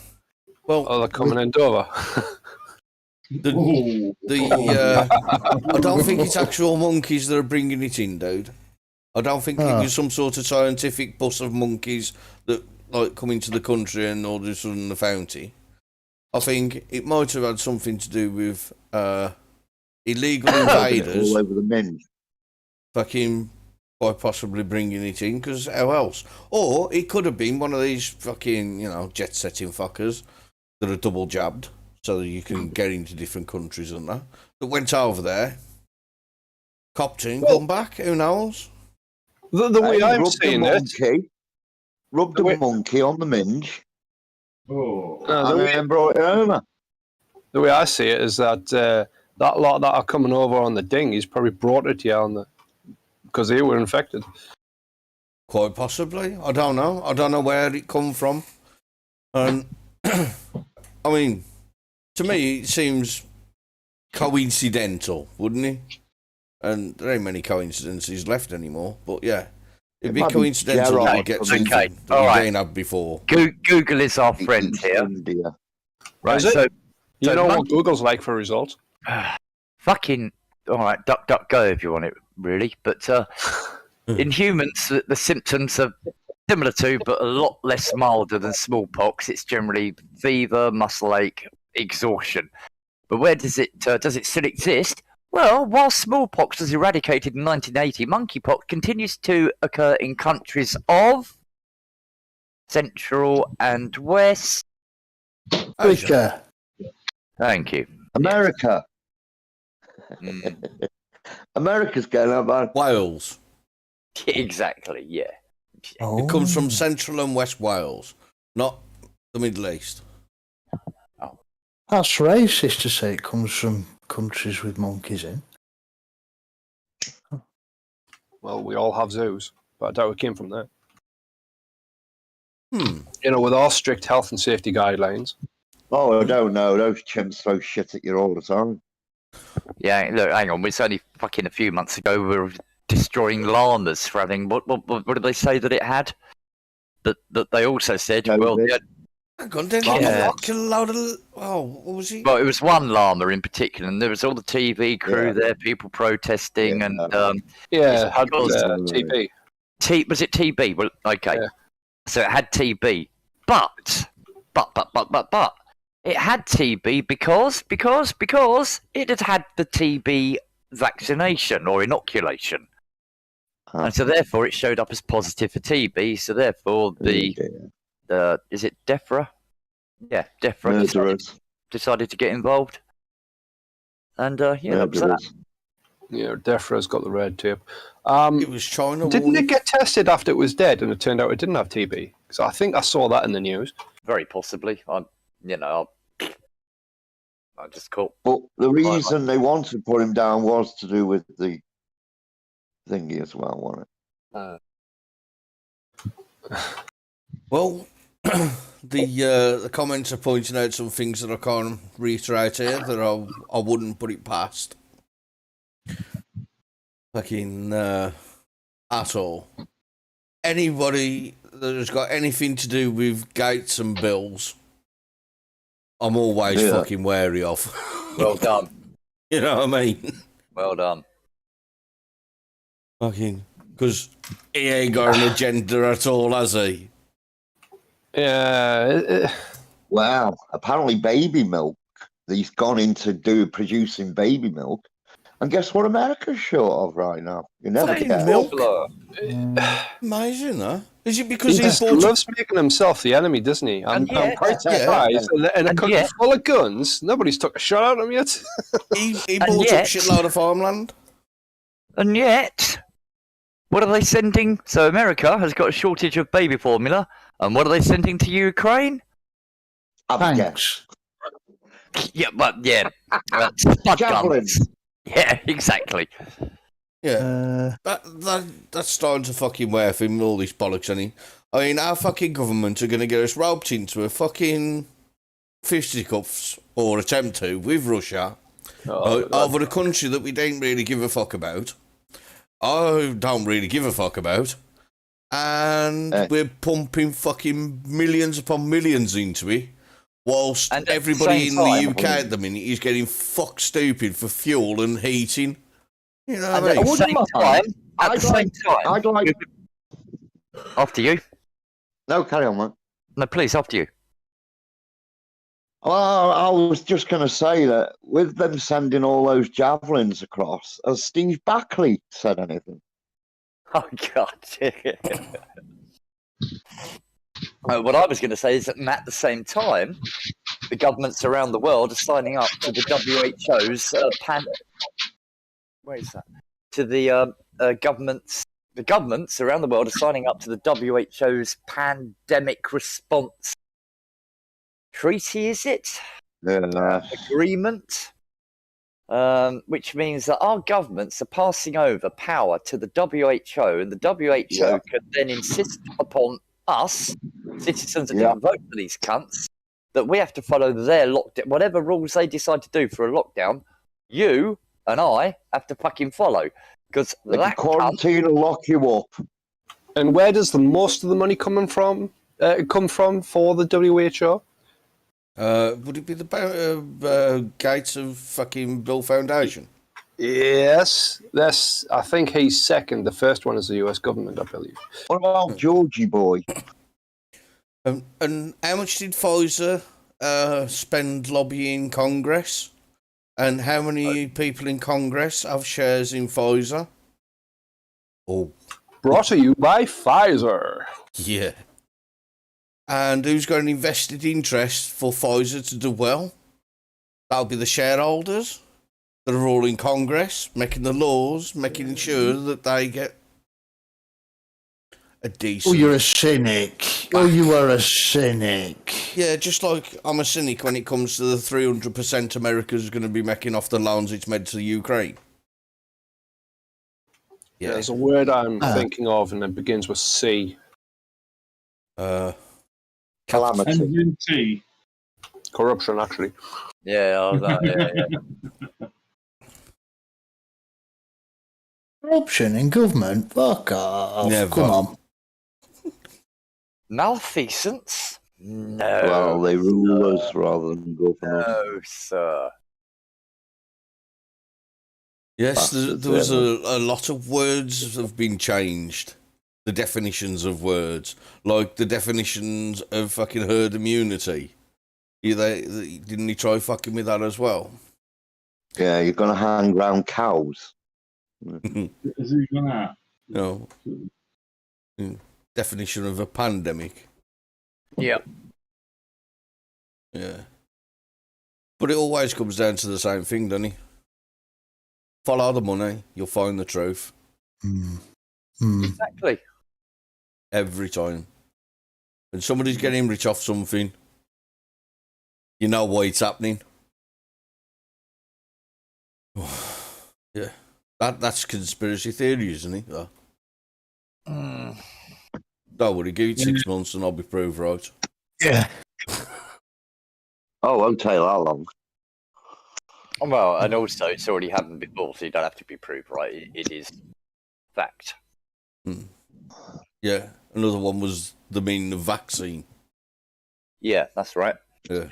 Well, Are they coming in Dover? I don't think it's actual monkeys that are bringing it in, dude. I don't think it was some sort of scientific bus of monkeys that like come into the country and all of a sudden they found it. I think it might have had something to do with illegal invaders all over the minge. fucking by possibly bringing it in, because how else? Or it could have been one of these fucking, jet-setting fuckers that are double jabbed so that you can get into different countries and that went over there, copped in, come back, who knows? The way I'm rubbed seeing it, rubbed a monkey on the minge, Oh. and then brought it over. the way I see it is that that lot that are coming over on the dinghies probably brought it here on the because they were infected. Quite possibly. I don't know. I don't know where it come from. And I mean, to me, it seems coincidental, wouldn't it? And there ain't many coincidences left anymore. But yeah, it'd be might be coincidental Gerard that you get from something Okay, that all you right. didn't have before. Google is our friend It's here. India. Right, Is it? so You So know what monkey- Google's like for results? fucking all right, duck go if you want it, really. But in humans, the symptoms are similar to, but a lot less milder than smallpox. It's generally fever, muscle ache, exhaustion. But where does it still exist? Well, while smallpox was eradicated in 1980, monkeypox continues to occur in countries of Central and West. Africa. Thank you. America. Mm, America's going about. Wales. exactly, yeah. Oh. It comes from Central and West Wales, not the Middle East. That's racist to say it comes from countries with monkeys in. Well, we all have zoos, but I doubt it came from there. Hmm. With our strict health and safety guidelines. Oh, I don't know. Those chimps throw shit at you all the time. Yeah, look, hang on. It's only fucking a few months ago we were destroying llamas for having what did they say that it had? That they also said, well, COVID. yeah, Hang on, didn't Yeah. kill a load of... what was he? well, it was one llama in particular, and there was all the TV crew Yeah. there, people protesting, Yeah. and Yeah, had because- TB. was it TB? Well, okay, Yeah. so it had TB, but it had TB because it had had the TB vaccination or inoculation. And so therefore it showed up as positive for TB. So therefore is it DEFRA? Yeah, DEFRA decided to get involved. And that was that. Yeah, DEFRA's got the red tape. It was China. Didn't it get tested after it was dead and it turned out it didn't have TB? Because I think I saw that in the news. Very possibly. I just caught. But the reason they wanted to put him down was to do with the thingy as well, wasn't it? Well, the comments are pointing out some things that I can't reiterate here that I wouldn't put it past. Fucking at all. Anybody that has got anything to do with Gates and Bills, I'm always fucking wary of. Well done. You know what I mean? Well done. Fucking, because he ain't got an agenda at all, has he? Yeah. Wow. Apparently baby milk. He's gone into producing baby milk. And guess what America's short of right now? You never get milk. Amazing, huh? Is it because he just loves making himself the enemy, doesn't he? I'm quite surprised. In a country full of guns, nobody's took a shot at him yet. he bought up a shitload of farmland. And yet, what are they sending? So America has got a shortage of baby formula. And what are they sending to Ukraine? Thanks. Yeah, but spud guns. Yeah, exactly. Yeah, that's starting to fucking wear for him, all these bollocks, I mean, our fucking government are going to get us roped into a fucking fisticuffs, or attempt to, with Russia, over a country that we don't really give a fuck about. I don't really give a fuck about. And we're pumping fucking millions upon millions into it. Whilst everybody in the UK at the minute is getting fuck stupid for fuel and heating. You know what I mean? At the same time, I'd like... After you. No, carry on, man. No, please, after you. Well, I was just going to say that with them sending all those javelins across, has Steve Backley said anything? Oh, God. What I was going to say is that at the same time, the governments around the world are signing up to the WHO's where is that? To the governments. The governments around the world are signing up to the WHO's pandemic response treaty. Is it? Yeah. Agreement. Which means that our governments are passing over power to the WHO, and the WHO can then insist upon us, citizens that didn't vote for these cunts, that we have to follow their lockdown. Whatever rules they decide to do for a lockdown, you and I have to fucking follow. Because they can quarantine and lock you up. And where does the most of the money come from for the WHO? Would it be the Gates of fucking Bill Foundation? Yes, I think he's second. The first one is the US government, I believe. What about Georgie boy? And how much did Pfizer spend lobbying Congress? And how many people in Congress have shares in Pfizer? Oh, brought to you by Pfizer. Yeah. And who's got an invested interest for Pfizer to do well? That'll be the shareholders that are all in Congress, making the laws, making sure that they get a decent... Oh, you're a cynic. Oh, you are a cynic. Yeah, just like I'm a cynic when it comes to the 300% America's going to be making off the loans it's made to the Ukraine. Yeah. There's a word I'm thinking of, and it begins with C. Calamity. Corruption, actually. Yeah. Corruption in government? Fuck off. Never. Come on. Malfeasance? No. Well, they rule us rather than government. No, sir. Yes, there was a lot of words have been changed. The definitions of words, like the definitions of fucking herd immunity. Didn't he try fucking with that as well? Yeah, you're going to hang around cows. Is he gonna? You know, definition of a pandemic. Yeah. Yeah. But it always comes down to the same thing, doesn't it? Follow the money, you'll find the truth. Exactly. Every time. When somebody's getting rich off something, you know why it's happening. Yeah. That's conspiracy theory, isn't it? Don't worry, give it 6 months and I'll be proved right. Yeah. Oh, won't take that long. Well, and also it's already happened before, so you don't have to be proved right. It is fact. Yeah. Another one was the meaning of vaccine. Yeah, that's right. Yeah.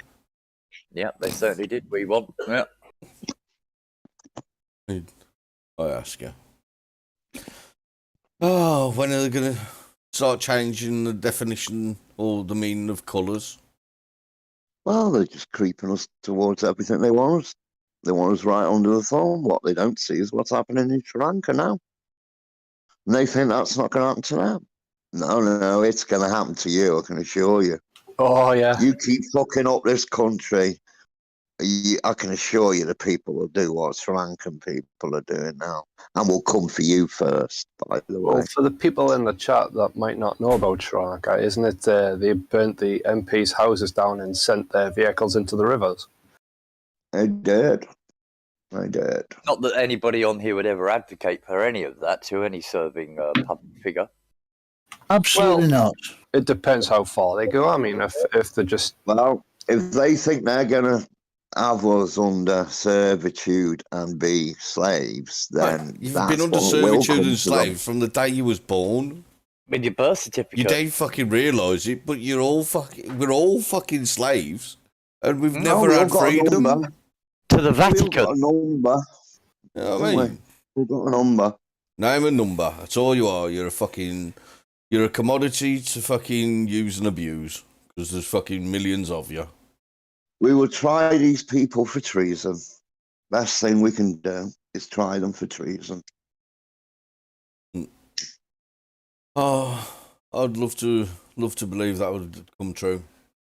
Yeah, they certainly did. We want. Yeah. I ask you. Oh, when are they going to start changing the definition or the meaning of colours? Well, they're just creeping us towards everything they want us. They want us right under the thumb. What they don't see is what's happening in Sri Lanka now. And they think that's not going to happen to them. No, it's going to happen to you, I can assure you. Oh, yeah. You keep fucking up this country, I can assure you the people will do what Sri Lankan people are doing now. And will come for you first, by the way. Well, for the people in the chat that might not know about Sri Lanka, isn't it they burnt the MPs' houses down and sent their vehicles into the rivers? They did. They did. Not that anybody on here would ever advocate for any of that to any serving public figure. Absolutely not. It depends how far they go. I mean, if they're just... Well, if they think they're going to have us under servitude and be slaves, then You've that's been under what will servitude come and to them. slave from the day you was born. With your birth You certificate. don't fucking realise it, but we're all fucking slaves, and we've No, never we've had got a freedom. number. To the We've got Vatican. a number. You know what I mean? We've got a number. Name and number. That's all you are. You're a commodity to fucking use and abuse because there's fucking millions of you. We will try these people for treason. Best thing we can do is try them for treason. Oh, I'd love to believe that would come true.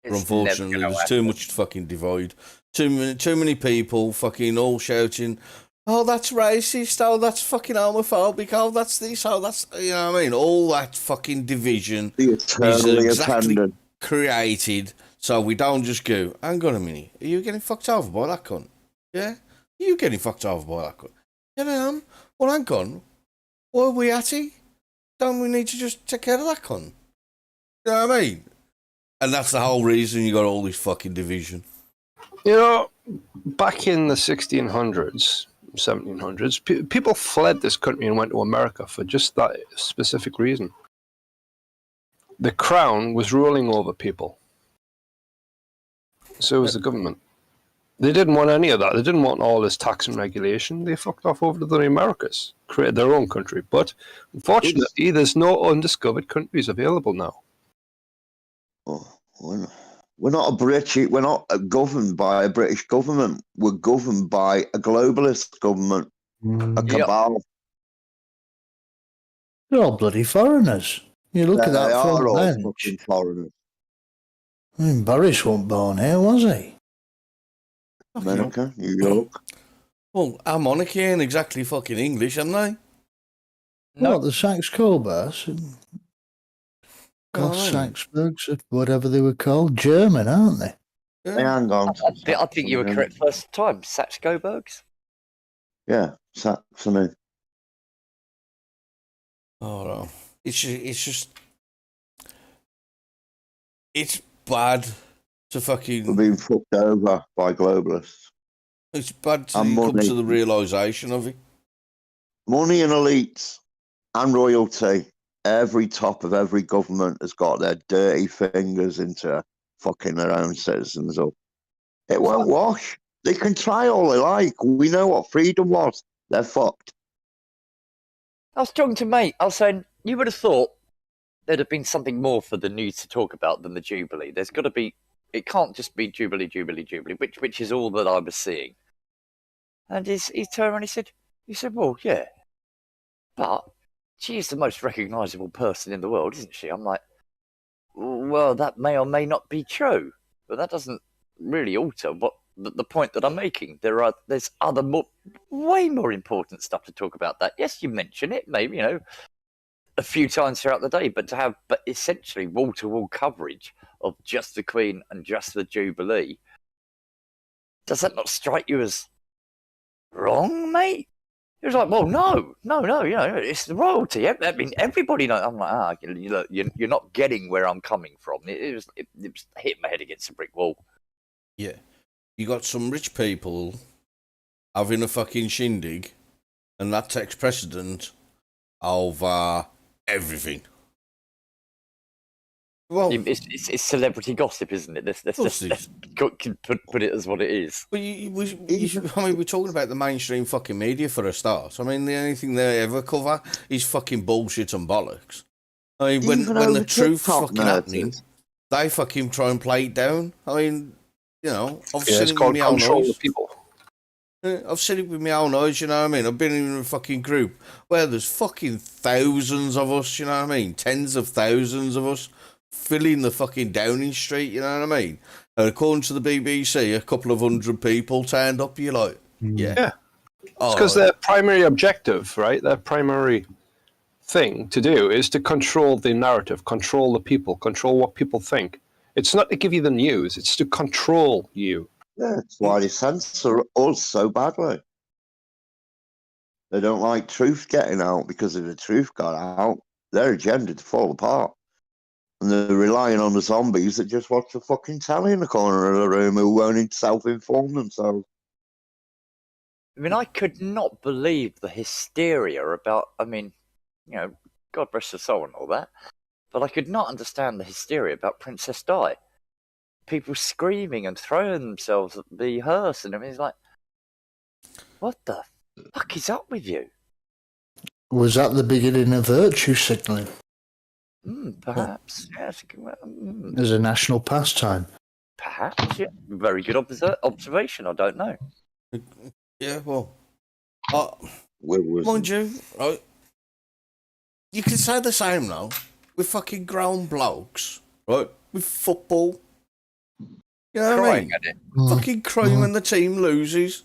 But It's unfortunately, never gonna there's too much fucking divide. Too many people fucking all shouting, "Oh, that's racist. Oh, that's fucking homophobic. Oh, that's this. Oh, that's..." You know what I mean? All that fucking division The is eternally exactly offended. created so we don't just go, "Hang on a minute. Are you getting fucked over by that cunt? Yeah? Are you getting fucked over by that cunt? Yeah, I am. Well, hang on. What are we at? Don't we need to just take care of that cunt?" You know what I mean? And that's the whole reason you got all this fucking division. You know, back in the 1600s, 1700s, people fled this country and went to America for just that specific reason. The crown was ruling over people. So was the government. They didn't want any of that. They didn't want all this tax and regulation. They fucked off over to the Americas, created their own country. But unfortunately, there's no undiscovered countries available now. Oh, we're not we're not governed by a British government. We're governed by a globalist government, a cabal. They're all bloody foreigners. You look at They that are front all bench. fucking foreigners. I mean, Boris wasn't born here, was he? America, New York. Well, our monarchy ain't exactly fucking English, am they? No. What, the Saxe-Coburgs and Goth-Saxburgs, whatever they were called, German, aren't they? Hey, hang on. I think you were correct first time. Saxe-Coburgs. Yeah, Saxony. Oh no. It's just it's bad to We're fucking being fucked over by globalists. it's bad to And come money. to the realisation of it. Money and elites and royalty. Every top of every government has got their dirty fingers into fucking their own citizens up. It won't wash. They can try all they like. We know what freedom was. They're fucked. I was talking to mate. I was saying, you would have thought there'd have been something more for the news to talk about than the Jubilee. There's got to be. It can't just be Jubilee, which is all that I was seeing. And he turned around and he said, well, yeah, but she's the most recognisable person in the world, isn't she? I'm like, well, that may or may not be true, but that doesn't really alter what the point that I'm making. There's other way more important stuff to talk about. That yes, you mention it, maybe a few times throughout the day, but essentially wall to wall coverage of just the Queen and just the Jubilee. Does that not strike you as wrong, mate? It was like, well, no, it's the royalty. I mean, everybody knows. I'm like, you're not getting where I'm coming from. It was hitting my head against a brick wall. Yeah. You got some rich people having a fucking shindig, and that takes precedent over everything. Well, it's celebrity gossip, isn't it? Let's put it as what it is. But we're talking about the mainstream fucking media for a start. I mean, the only thing they ever cover is fucking bullshit and bollocks. I mean, when the truth's fucking happening, they fucking try and play it down. I mean, I've seen it with my own eyes. I've seen it with my own eyes, you know what I mean? I've been in a fucking group where there's fucking thousands of us, you know what I mean? Tens of thousands of us filling the fucking Downing Street, you know what I mean? And according to the BBC, a couple of 100 people turned up. You're like, yeah. It's because their primary objective, right? Their primary thing to do is to control the narrative, control the people, control what people think. It's not to give you the news, it's to control you. Yeah, that's why they censor us so badly. They don't like truth getting out, because if the truth got out, their agenda to fall apart. And they're relying on the zombies that just watch the fucking telly in the corner of the room who won't self-inform themselves. I mean, I could not believe the hysteria about, I mean, God rest her soul and all that, but I could not understand the hysteria about Princess Di. People screaming and throwing themselves at the hearse, and I mean, it's like, what the fuck is up with you? Was that the beginning of virtue signalling? Perhaps, yes. As a national pastime? Perhaps, yeah. Very good observation, I don't know. Yeah, well, Mind you, right? You can say the same now with fucking grown blokes, right? With football. You know what I mean? At it. Fucking crying when the team loses.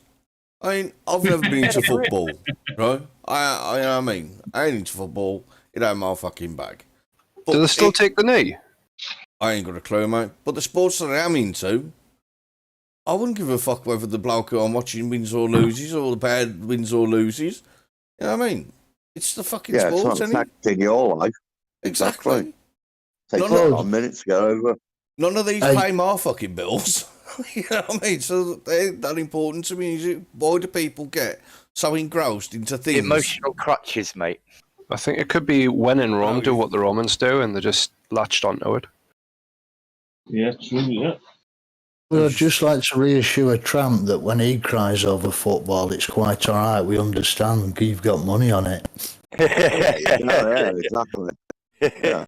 I mean, I've never been into football, right? I know what I mean? I ain't into football. It ain't my fucking bag. But do they still take the knee? I ain't got a clue, mate. But the sports that I am into, I wouldn't give a fuck whether the bloke who I'm watching wins or loses, or the bad wins or loses. You know what I mean? It's the fucking sports, it's not affecting your life. Exactly. Takes a minute to go over. None of these pay my fucking bills. You know what I mean? So they're that important to me. Why do people get so engrossed into things? Emotional crutches, mate. I think it could be when in Rome, do what the Romans do, and they just latched onto it. Yeah, true, yeah. Well, I'd just like to reassure Tramp that when he cries over football, it's quite all right. We understand you've got money on it. Yeah, exactly. Yeah.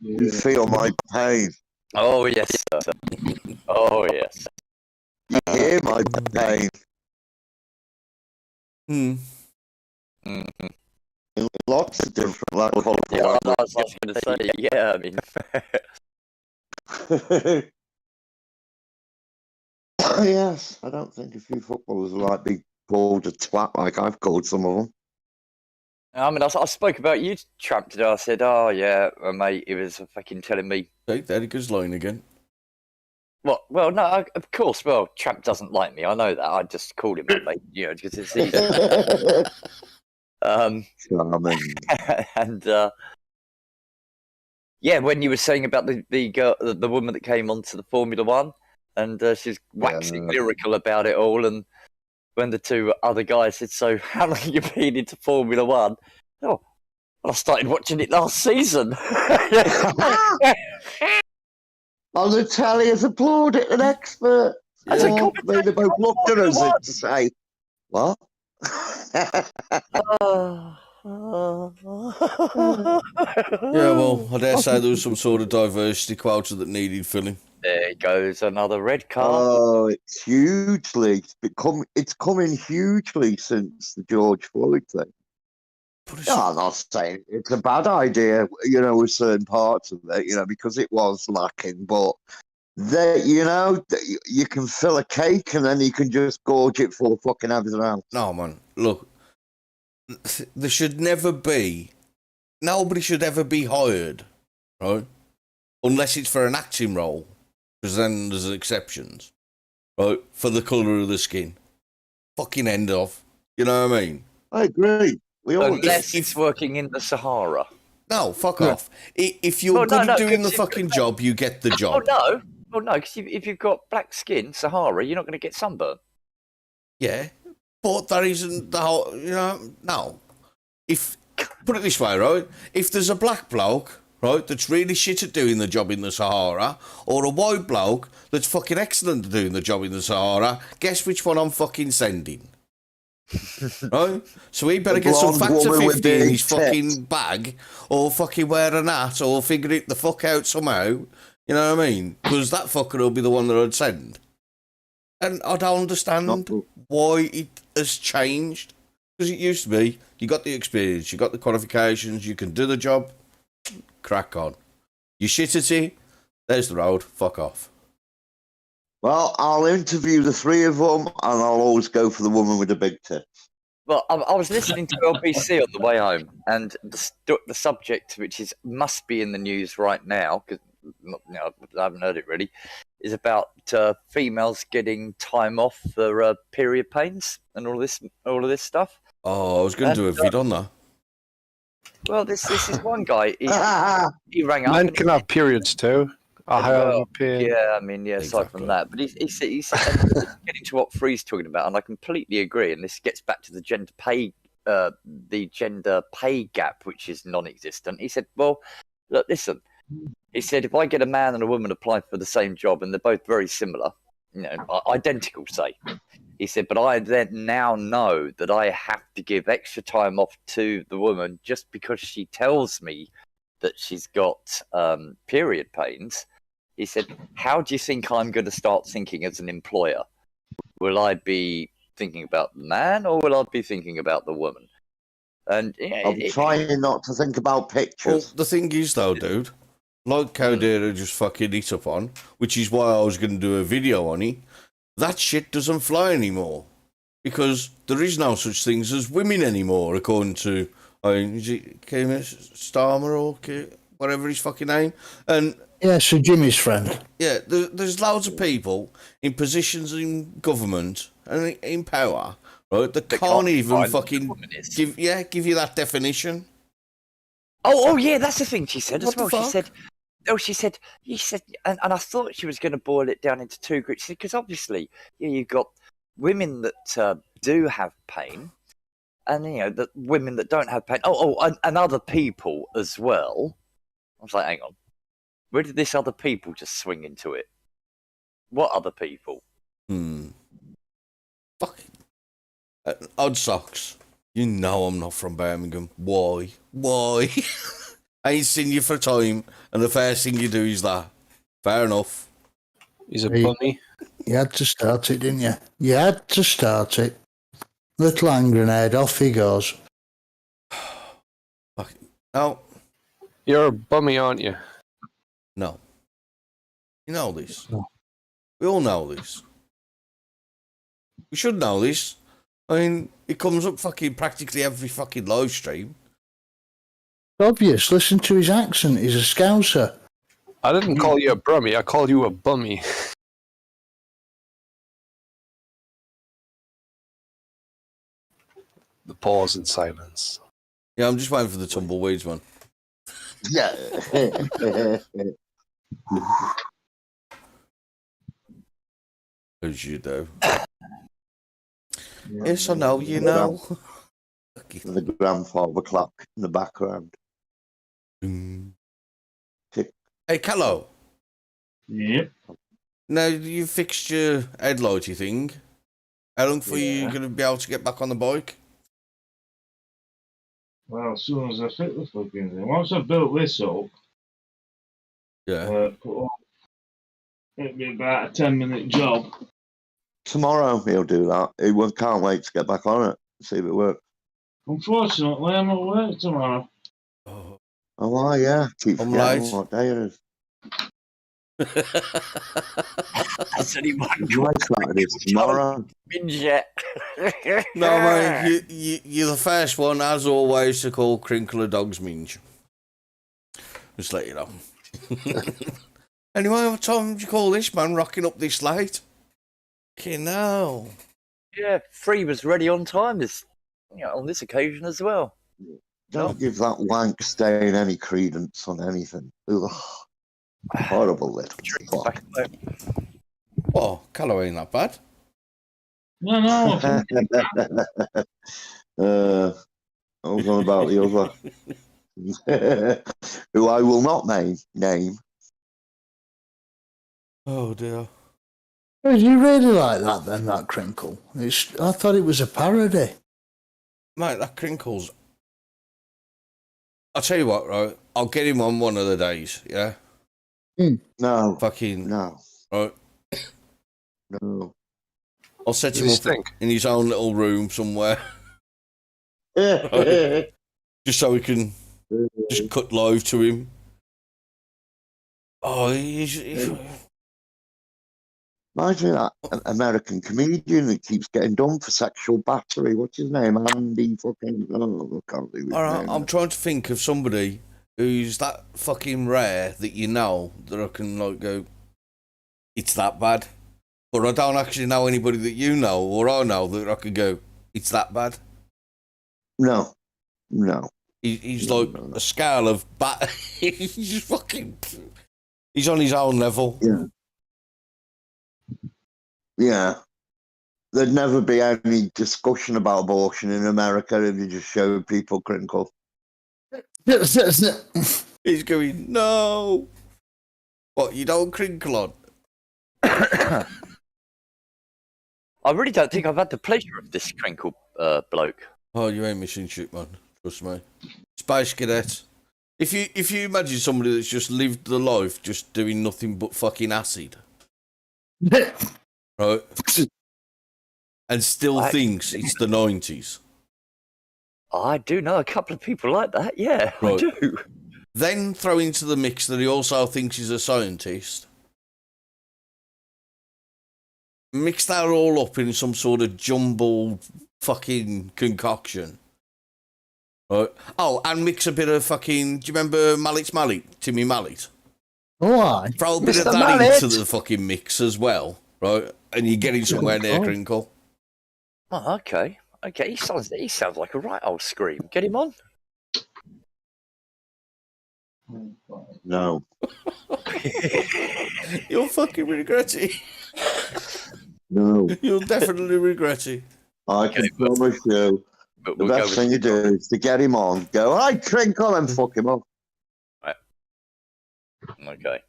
You feel my pain. Oh, yes, sir. Oh, yes. You hear my pain. Mm-hmm. In lots of different levels. Yeah, I was going to say, yeah, I mean... Yes, I don't think a few footballers are like being called a twat like I've called some of them. I mean, I spoke about you, Tramp, today. I said, oh, yeah, mate, he was fucking telling me... There he goes line again. What? Well, no, of course. Well, Tramp doesn't like me. I know that. I just called him that, mate, because it's easy. And, yeah, when you were saying about the girl, the woman that came onto the Formula One, and she's waxing lyrical about it all, and when the two other guys said, so how long have you been into Formula One? Oh, well, I started watching it last season. On the telly as applauded an expert. As a commentator, they both looked at us to say, what? Yeah, well, I dare say there was some sort of diversity quota that needed filling. There goes another red card. Oh, it's hugely. It's coming hugely since the George Floyd thing. No, I'm not saying it's a bad idea, with certain parts of it, because it was lacking, but you can fill a cake and then you can just gorge it full of fucking everything else. No, man. Look, there should never be. Nobody should ever be hired, right? Unless it's for an acting role, because then there's exceptions, right? For the colour of the skin. Fucking end of. You know what I mean? I agree. Unless it's working in the Sahara. No, fuck off. If you're good at doing the fucking job, you get the job. Oh no, because if you've got black skin, Sahara, you're not going to get sunburn. Yeah, but that isn't the whole. No. Put it this way, right? If there's a black bloke, right, that's really shit at doing the job in the Sahara, or a white bloke that's fucking excellent at doing the job in the Sahara, guess which one I'm fucking sending? Right? So he better get some factor 50 in his fucking bag, or fucking wear a hat, or figure it the fuck out somehow. You know what I mean? Because that fucker will be the one that I'd send. And I don't understand why it has changed. Because it used to be, you got the experience, you got the qualifications, you can do the job, crack on. You shit at it, there's the road, fuck off. Well, I'll interview the three of them, and I'll always go for the woman with the big tits. Well, I was listening to LBC on the way home, and the subject, which must be in the news right now, because I haven't heard it really, is about females getting time off for period pains and all of this stuff. Oh, I was going to do a vid on that. Well, this is one guy. He rang up. Men can have periods too. Yeah, I mean, yeah. Aside from that, but he said getting to what Free's talking about, and I completely agree. And this gets back to the gender pay gap, which is non-existent. He said, "Well, look, listen." He said, "If I get a man and a woman applying for the same job, and they're both very similar, identical, say." He said, "But I then now know that I have to give extra time off to the woman just because she tells me that she's got period pains." He said, "How do you think I'm going to start thinking as an employer? Will I be thinking about the man, or will I be thinking about the woman?" And I'm trying not to think about pictures. Well, the thing is, though, dude, like Caldera just fucking hit up on, which is why I was going to do a video on it, that shit doesn't fly anymore. Because there is no such things as women anymore, according to, is it Keir Starmer or whatever his fucking name? And yeah, so Jimmy's friend. Yeah, there's loads of people in positions in government and in power, right, that can't even fucking give you that definition. Oh, yeah, that's the thing she said What as well. She said, and I thought she was going to boil it down into two groups, because obviously you've got women that do have pain, and the women that don't have pain. And other people as well. I was like, hang on, where did this other people just swing into it? What other people? Fuck. Odd socks. You know I'm not from Birmingham. Why? I ain't seen you for a time, and the first thing you do is that. Fair enough. He's a bunny. You had to start it, didn't you? You had to start it. Little hand grenade, off he goes. Fuck. No. You're a bummy, aren't you? No. You know this. No. We all know this. We should know this. I mean, it comes up fucking practically every fucking live stream. Obvious, listen to his accent, he's a Scouser. I didn't call you a brummy, I called you a bummy. The pause in silence. Yeah, I'm just waiting for the tumbleweeds one. Yeah. As you do. Yes, I know, you know. The grandfather clock in the background. Hey, Callow. Yep. Now, you fixed your headlighty thing. How long for you going to be able to get back on the bike? Well, as soon as I fit the fucking thing. Once I've built this up, Yeah. it'll be about a 10-minute job. Tomorrow he'll do that. He can't wait to get back on it, see if it works. Unfortunately, I'm at work tomorrow. Oh. Oh, yeah. Keep I'm forgetting late. what day it is. Has anyone My got Saturday's tomorrow. binge yet? No, mate, you're the first one, as always, to call Crinkle a dog's minge. Just let you know. Anyway, what time did you call this, man, rocking up this late? Okay, no. Yeah, 3 was ready on time on this occasion as well. Don't give that wank stain any credence on anything. Ugh. Horrible little fuck. Oh, Callow ain't that bad. No, I think I was on about the other, who I will not name. Oh, dear. Did you really like that then, that Crinkle? I thought it was a parody. Mate, that Crinkle's... I'll tell you what, right? I'll get him on one of the days, yeah? No, Fucking... no, Right? no. I'll set Does him he up stink? in his own little room somewhere, Imagine just so we can just cut live to him. Oh, that American comedian that keeps getting done for sexual battery. What's his name? Andy fucking... Oh, I can't think of his All right, name. I'm trying to think of somebody who's that fucking rare that you know that I can like go, it's that bad. But I don't actually know anybody that you know or I know that I could go, it's that bad. No. He's like a scale of bat. He's just fucking. He's on his own level. Yeah. There'd never be any discussion about abortion in America if you just showed people Crinkle. He's going, no. What, you don't crinkle on? I really don't think I've had the pleasure of this Crinkle bloke. Oh, you ain't missing shit, man. Trust me. Space Cadet. If you imagine somebody that's just lived the life just doing nothing but fucking acid, right? And still thinks it's the 90s. I do know a couple of people like that, yeah, Right. I do. Then throw into the mix that he also thinks he's a scientist. Mix that all up in some sort of jumbled fucking concoction. Right. Oh, and mix a bit of fucking... Do you remember Mallet's Mallet? Timmy Mallet? Oh, aye. Throw a bit Mr. of that Mallet. into the fucking mix as well, right? And you're getting somewhere near Crinkle. Oh, okay. He sounds like a right old scream. Get him on. No. You'll fucking regret it. No. You'll definitely regret it. I can promise you, But the we'll go best with thing you do is to get him on, go, hi, Crinkle, and fuck him up. Okay.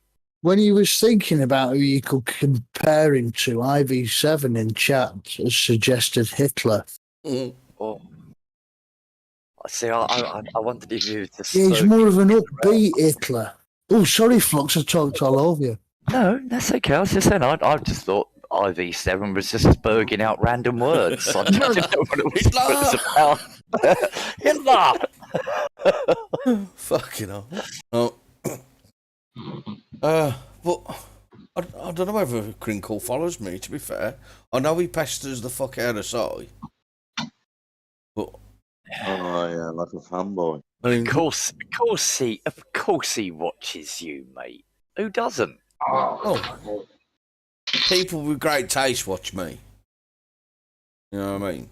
When he was thinking about who you could compare him to, IV7 in chat has suggested Hitler. Mm. Oh. See, I wondered if you just Yeah, he's more of an upbeat Hitler. Oh, sorry, Flux, I talked all over you. No, that's okay. I was just saying, I just thought IV7 was just spurging out random words. I didn't know what it was about. Hitler! Fucking hell. Oh. But I don't know whether Crinkle follows me, to be fair. I know he pesters the fuck out of Si. But... Oh, yeah, like a fanboy. I mean, Of course he watches you, mate. Who doesn't? oh, people with great taste watch me. You know what I mean?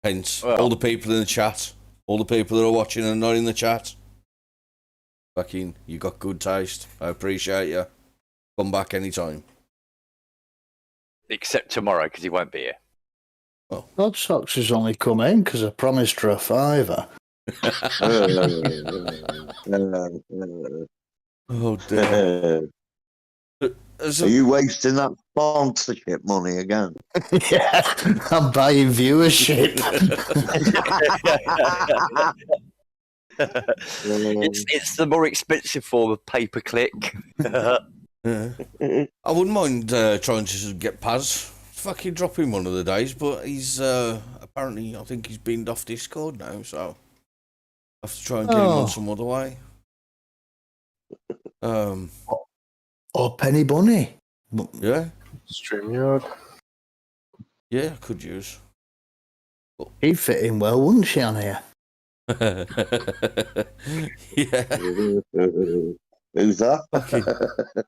Hence, Well- all the people in the chat, all the people that are watching and not in the chat. Fucking, you got good taste. I appreciate you. Come back anytime. Except tomorrow, because he won't be here. Rod Socks has only come in because I promised her a £5. Oh dear. Are you wasting that sponsorship money again? Yeah, I'm buying viewership. It's the more expensive form of pay-per-click. I wouldn't mind trying to get Paz. Fucking drop him one of the days, but he's apparently, I think he's binned off Discord now, so I have to try and get him on some other way. Or Penny Bunny. Yeah, StreamYard. yeah, could use. He'd fit in well, wouldn't she, on here? Yeah. Who's that? Okay.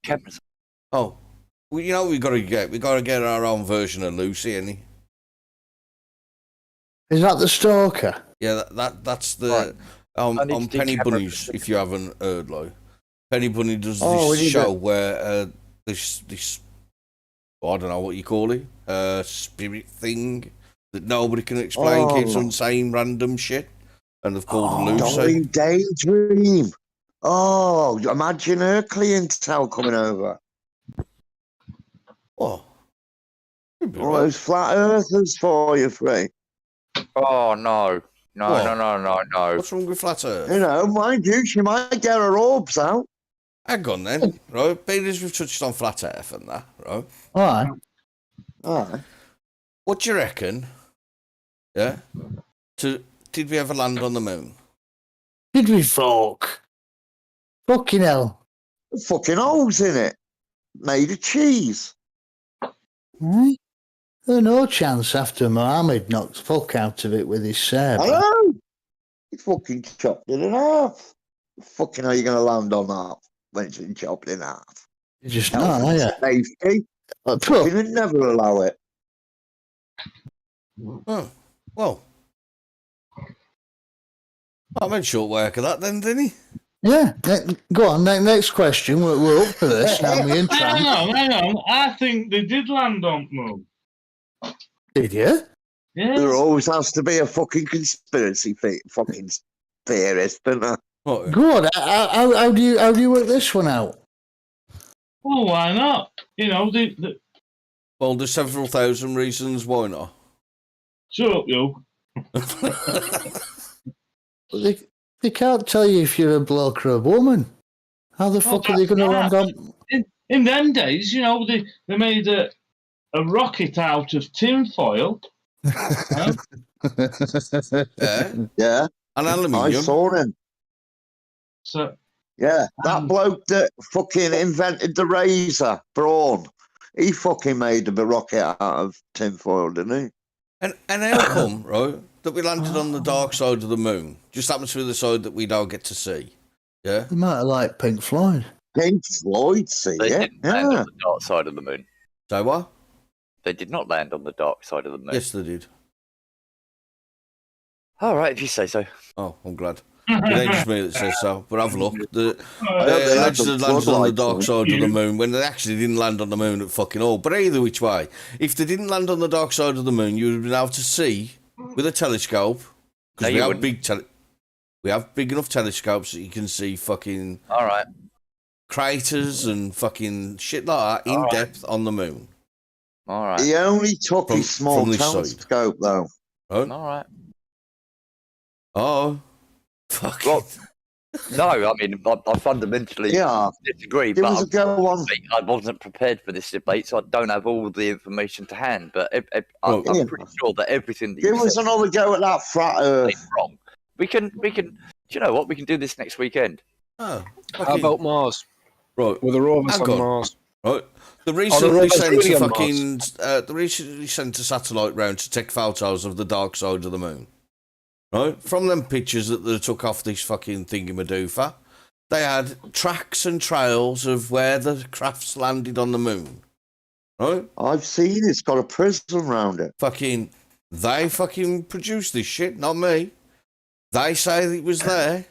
Cameras. Oh, well, you know we gotta get our own version of Lucy, ain't Is that the stalker? Yeah, that's the Right. I need on to do Penny camera Bunnies. If you haven't heard, like Penny Bunny does Oh, we this need show where this I don't know what you call it, spirit thing that nobody can explain, keeps on saying random shit, and they've called her Lucy. Darling Daydream. Oh, imagine her clientele coming over. Oh, you'd be All right. those flat earthers for you, Free. Oh no. No, What? no. What's wrong with flat Earth? You know, mind you, she might get her orbs out. Hang on then, right? Being as we've touched on flat Earth and that, right? All right. Aye. What do you reckon? Yeah. Did we ever land on the moon? Did we fuck? Fucking hell. Fucking holes in it. Made of cheese. Right? There's no chance after Mohammed knocked the fuck out of it with his sabre. I know. He fucking chopped it in half. Fucking how you going to land on that when it's been chopped in half? You just Health not, and are you? safety. Fucking would never allow it. Oh, well. I made short work of that then, didn't he? Yeah. Go on, next question. We're up for this. Now me and Tramp. Hang on. I think they did land on the moon. Did you? Yeah. There always has to be a fucking conspiracy fucking theorist, isn't there? What? Go on. How do you work this one out? Well, why not? You know, Well, there's several thousand reasons why not. shut up, you. They can't tell you if you're a bloke or a woman. How the fuck are they going to land on? In them days, you know, they made a rocket out of tinfoil. Yeah. Yeah, And I aluminium. saw him. So Yeah, that bloke that fucking invented the razor, Braun. He fucking made a rocket out of tinfoil, didn't he? And how come, right, that we landed on the dark side of the moon? Just happens to be the side that we don't get to see. Yeah? They might have liked Pink Floyd. Pink Floyd, see They it? didn't land Yeah. on the dark side of the moon. So what? They did not land on the dark side of the moon. Yes, they did. All right, if you say so. Oh, I'm glad. It ain't just me that says so, but have a look. They they had allegedly the landed on the floodlights dark on. side of the moon when they actually didn't land on the moon at fucking all. But either which way, if they didn't land on the dark side of the moon, you would have been able to see with a telescope. No, Because you we have wouldn't. we have big enough telescopes that you can see fucking All right. craters and fucking shit like that in Alright. depth on the moon. All right. He only took From- his small from this side. telescope, though. Right? All right. Oh. Fuck Well, it. No, I mean, I fundamentally Yeah, disagree, give us a but go on. I wasn't prepared for this debate, so I don't have all the information to hand. But Well, I'm yeah. pretty sure that everything that Give you us said another go at that flat Earth. is wrong. We can. Do you know what? We can do this next weekend. Oh, How fucking- about Mars? right. With the rovers Hang on on. Mars. Right. The the recently rover's sent really a on fucking the recently sent a satellite round to take photos of the dark side of the moon. Right? From them pictures that they took off this fucking thingamadoofa, they had tracks and trails of where the crafts landed on the moon. Right? I've seen it's got a prism round it. Fucking they fucking produced this shit, not me. They say it was there.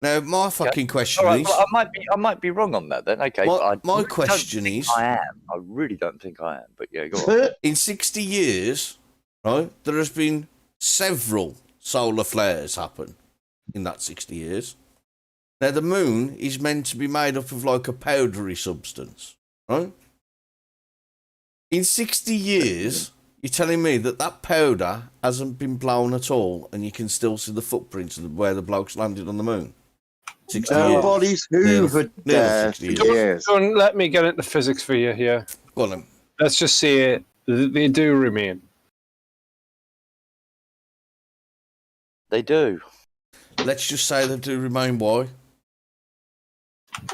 Now my fucking question All right, is well, I might be wrong on that then. Okay, My- but I my really question don't think is- I am. I really don't think I am. But yeah, go on. in 60 years, right, there has been several solar flares happen in that 60 years. Now, the moon is meant to be made up of like a powdery substance, right? In 60 years, you're telling me that that powder hasn't been blown at all and you can still see the footprints of where the blokes landed on the moon? 60 years. Nobody's hoovered Nearly there 60 for years. years. Don't let me get into physics for you here. Go on then. Let's just say they do remain. They do. Let's just say they do remain why.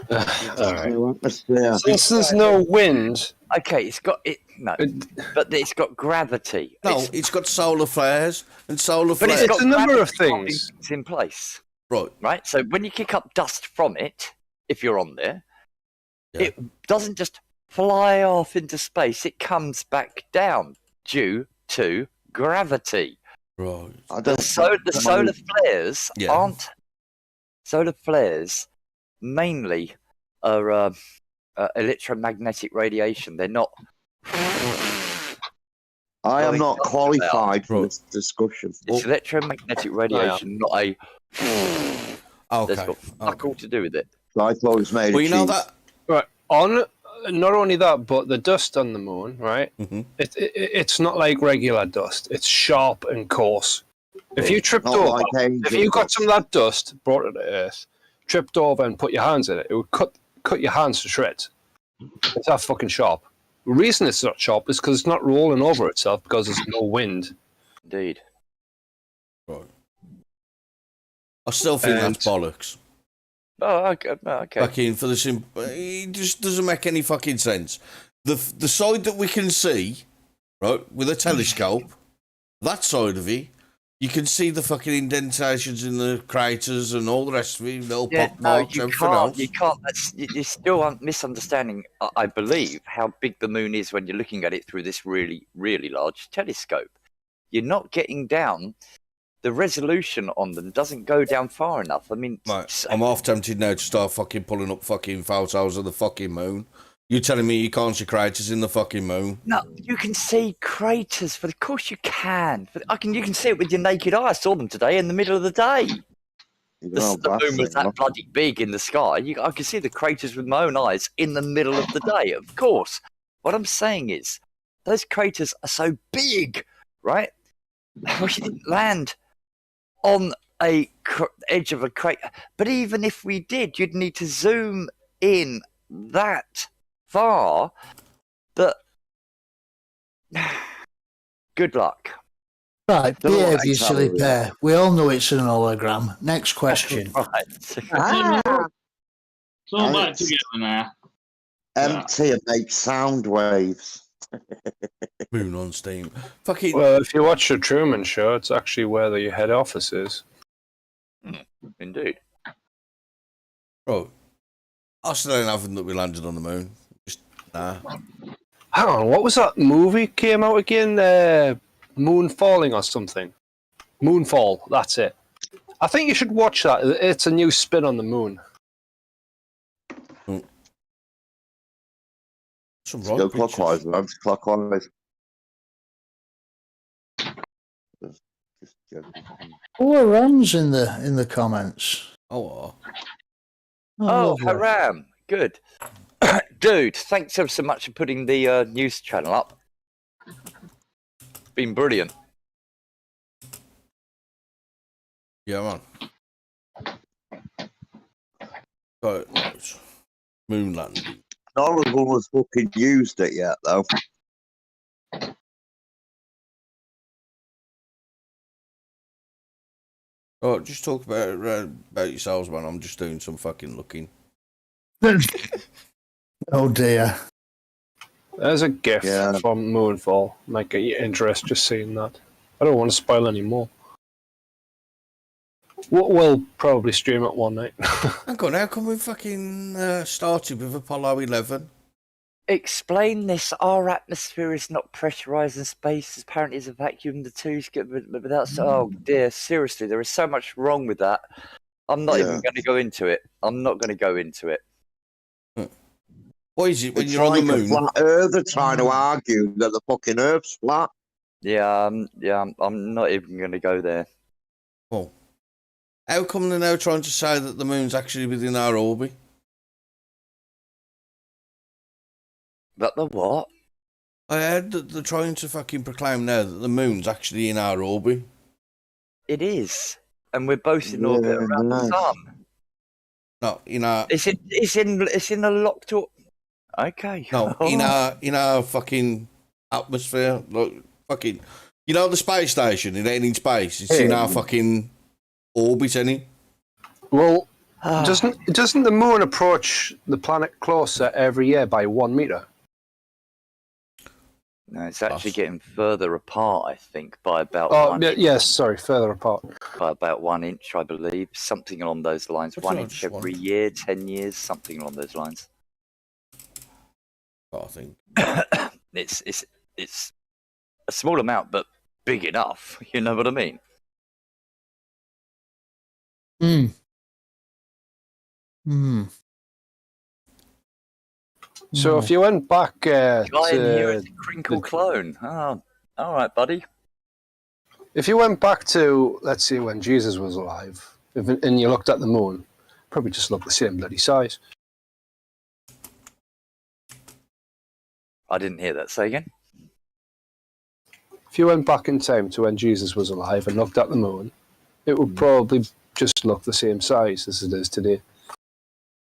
All right. Yeah. Since there's no wind, Okay, but it's got gravity. No, it's got solar flares and solar But flares. it's It's got a number of gravity holding things. things in place, Right. So when you kick up dust from it, if you're on there, Yeah. it doesn't just fly off into space. It comes back down due to gravity. Right. The solar flares Yeah. aren't. Solar flares mainly are electromagnetic radiation. They're not. I am Going not up qualified for Right. this discussion. It's electromagnetic radiation, not a. Okay. That's got fuck all to do with it. I thought it was made Well, of you know cheese. that. right on. Not only that, but the dust on the moon, right? Mhm. It's not like regular dust. It's sharp and coarse. If you tripped Not over, like if you got some of that dust, brought it to Earth, tripped over and put your hands in it, it would cut your hands to shreds. It's that fucking sharp. The reason it's not sharp is because it's not rolling over itself because there's no wind. Indeed. Right. I still think that's bollocks. Oh, okay. Back in for the it just doesn't make any fucking sense. The side that we can see, right, with a telescope, that side of it, you can see the fucking indentations in the craters and all the rest of it, little Yeah, pock no, marks, you everything can't. else. You can't. You're still misunderstanding, I believe, how big the moon is when you're looking at it through this really, really large telescope. You're not getting down. The resolution on them doesn't go down far enough. I mean, Right, I'm half tempted now to start fucking pulling up fucking photos of the fucking moon. You're telling me you can't see craters in the fucking moon? no, you can see craters. Of course, you can. You can see it with your naked eye. I saw them today in the middle of the day. The moon was that bloody big in the sky. I could see the craters with my own eyes in the middle of the day. Of course. What I'm saying is, those craters are so big, right? We didn't land on a edge of a crater. But even if we did, you'd need to zoom in that far. But good luck. Right, Don't know what behave, I you tell silly you. pair. We all know it's an hologram. Next question. Right. It's all back Alex. together now. Empty and make sound waves. Moon on steam. Fucking. Well, if you watch the Truman Show, it's actually where the head office is. Indeed. Bro, I still ain't having that we landed on the moon. Just, nah. Hang on, what was that movie came out again? Moon Falling or something? Moonfall, that's it. I think you should watch that. It's a new spin on the moon. Some Go right clockwise, pictures. man. Clockwise. Just joking. Who are runs in the comments? Oh, Oh, lovely. haram. Good. Dude, thanks ever so much for putting the news channel up. Been brilliant. yeah, man. Right. Moon landing. None of them has fucking used it yet, though. Oh, just talk about yourselves, man. I'm just doing some fucking looking. Oh dear. There's a gift Yeah. from Moonfall. Might get you interest just seeing that. I don't want to spoil any more. We'll probably stream it one night. Hang on, how come we fucking started with Apollo 11? Explain this. Our atmosphere is not pressurized and space apparently is a vacuum. The two get without. Oh dear, seriously, there is so much wrong with that. I'm not even going to go into it. I'm not going to go into it. What is it when It's you're on like the a moon? flat earther trying to argue that the fucking Earth's flat. Yeah, I'm not even going to go there. Well, how come they're now trying to say that the moon's actually within our orbit? But the what? I heard that they're trying to fucking proclaim now that the moon's actually in our orbit. It is, and we're both in orbit around the sun. No, in our It's in a locked up. Okay. no, in our fucking atmosphere. Look, fucking, you know the space station. It ain't in space. It's in our fucking orbit any. Well, doesn't the moon approach the planet closer every year by 1 meter? No, it's actually getting further apart, I think, by about Oh, one inch. yes, sorry, further apart. By about 1 inch, I believe. Something along those lines. That's 1 what I inch just every want. year, 10 years, something along those lines. I think. It's a small amount, but big enough. You know what I mean? So if you went back Guy in here to... is a crinkle clone. Oh, all right, buddy. If you went back to, let's see, when Jesus was alive, and you looked at the moon, probably just looked the same bloody size. I didn't hear that. Say again? If you went back in time to when Jesus was alive and looked at the moon, it would probably just look the same size as it is today.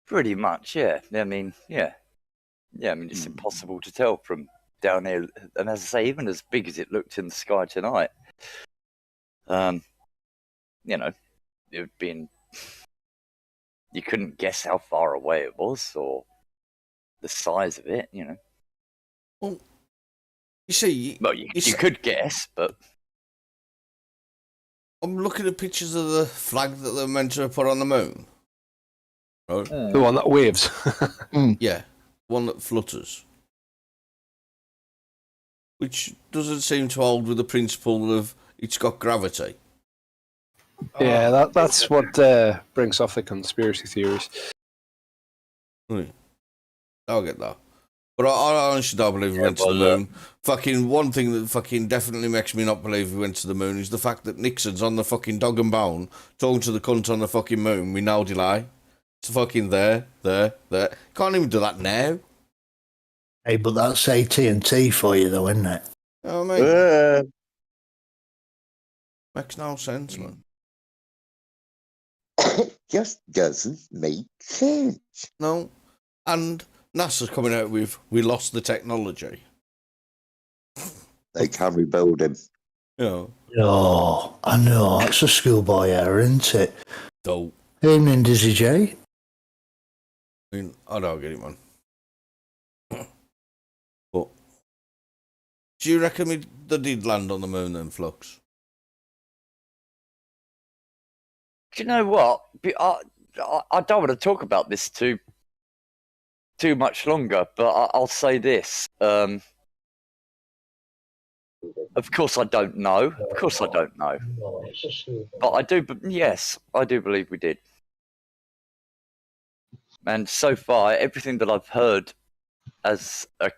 Pretty much, yeah. I mean, yeah. Yeah, I mean, it's impossible to tell from down here. And as I say, even as big as it looked in the sky tonight, you know, it would be you couldn't guess how far away it was or the size of it, you know. Well, you see, Well, you could guess, but I'm looking at pictures of the flag that they're meant to put on the moon. Right? The one that waves. Yeah, one that flutters. Which doesn't seem to hold with the principle of it's got gravity. Yeah, that's what brings off the conspiracy theories. I'll get that. But I honestly don't believe we went to the moon. Fucking one thing that fucking definitely makes me not believe we went to the moon is the fact that Nixon's on the fucking dog and bone talking to the cunt on the fucking moon with no delay. It's fucking there. Can't even do that now. Hey, but that's AT&T for you, though, isn't it? You know what I mean? Makes no sense, man. Just doesn't make sense. No. And NASA's coming out with, we lost the technology. They can rebuild him. You know. Oh, I know. That's a schoolboy error, isn't it? Dope. Evening, Dizzy J. I mean, I don't get it, man. But do you reckon they did land on the moon then, Flux? do you know what? I don't want to talk about this too much longer, but I'll say this. Of course, I don't know. Of course, I don't know. But I do. Yes, I do believe we did. And so far, everything that I've heard as a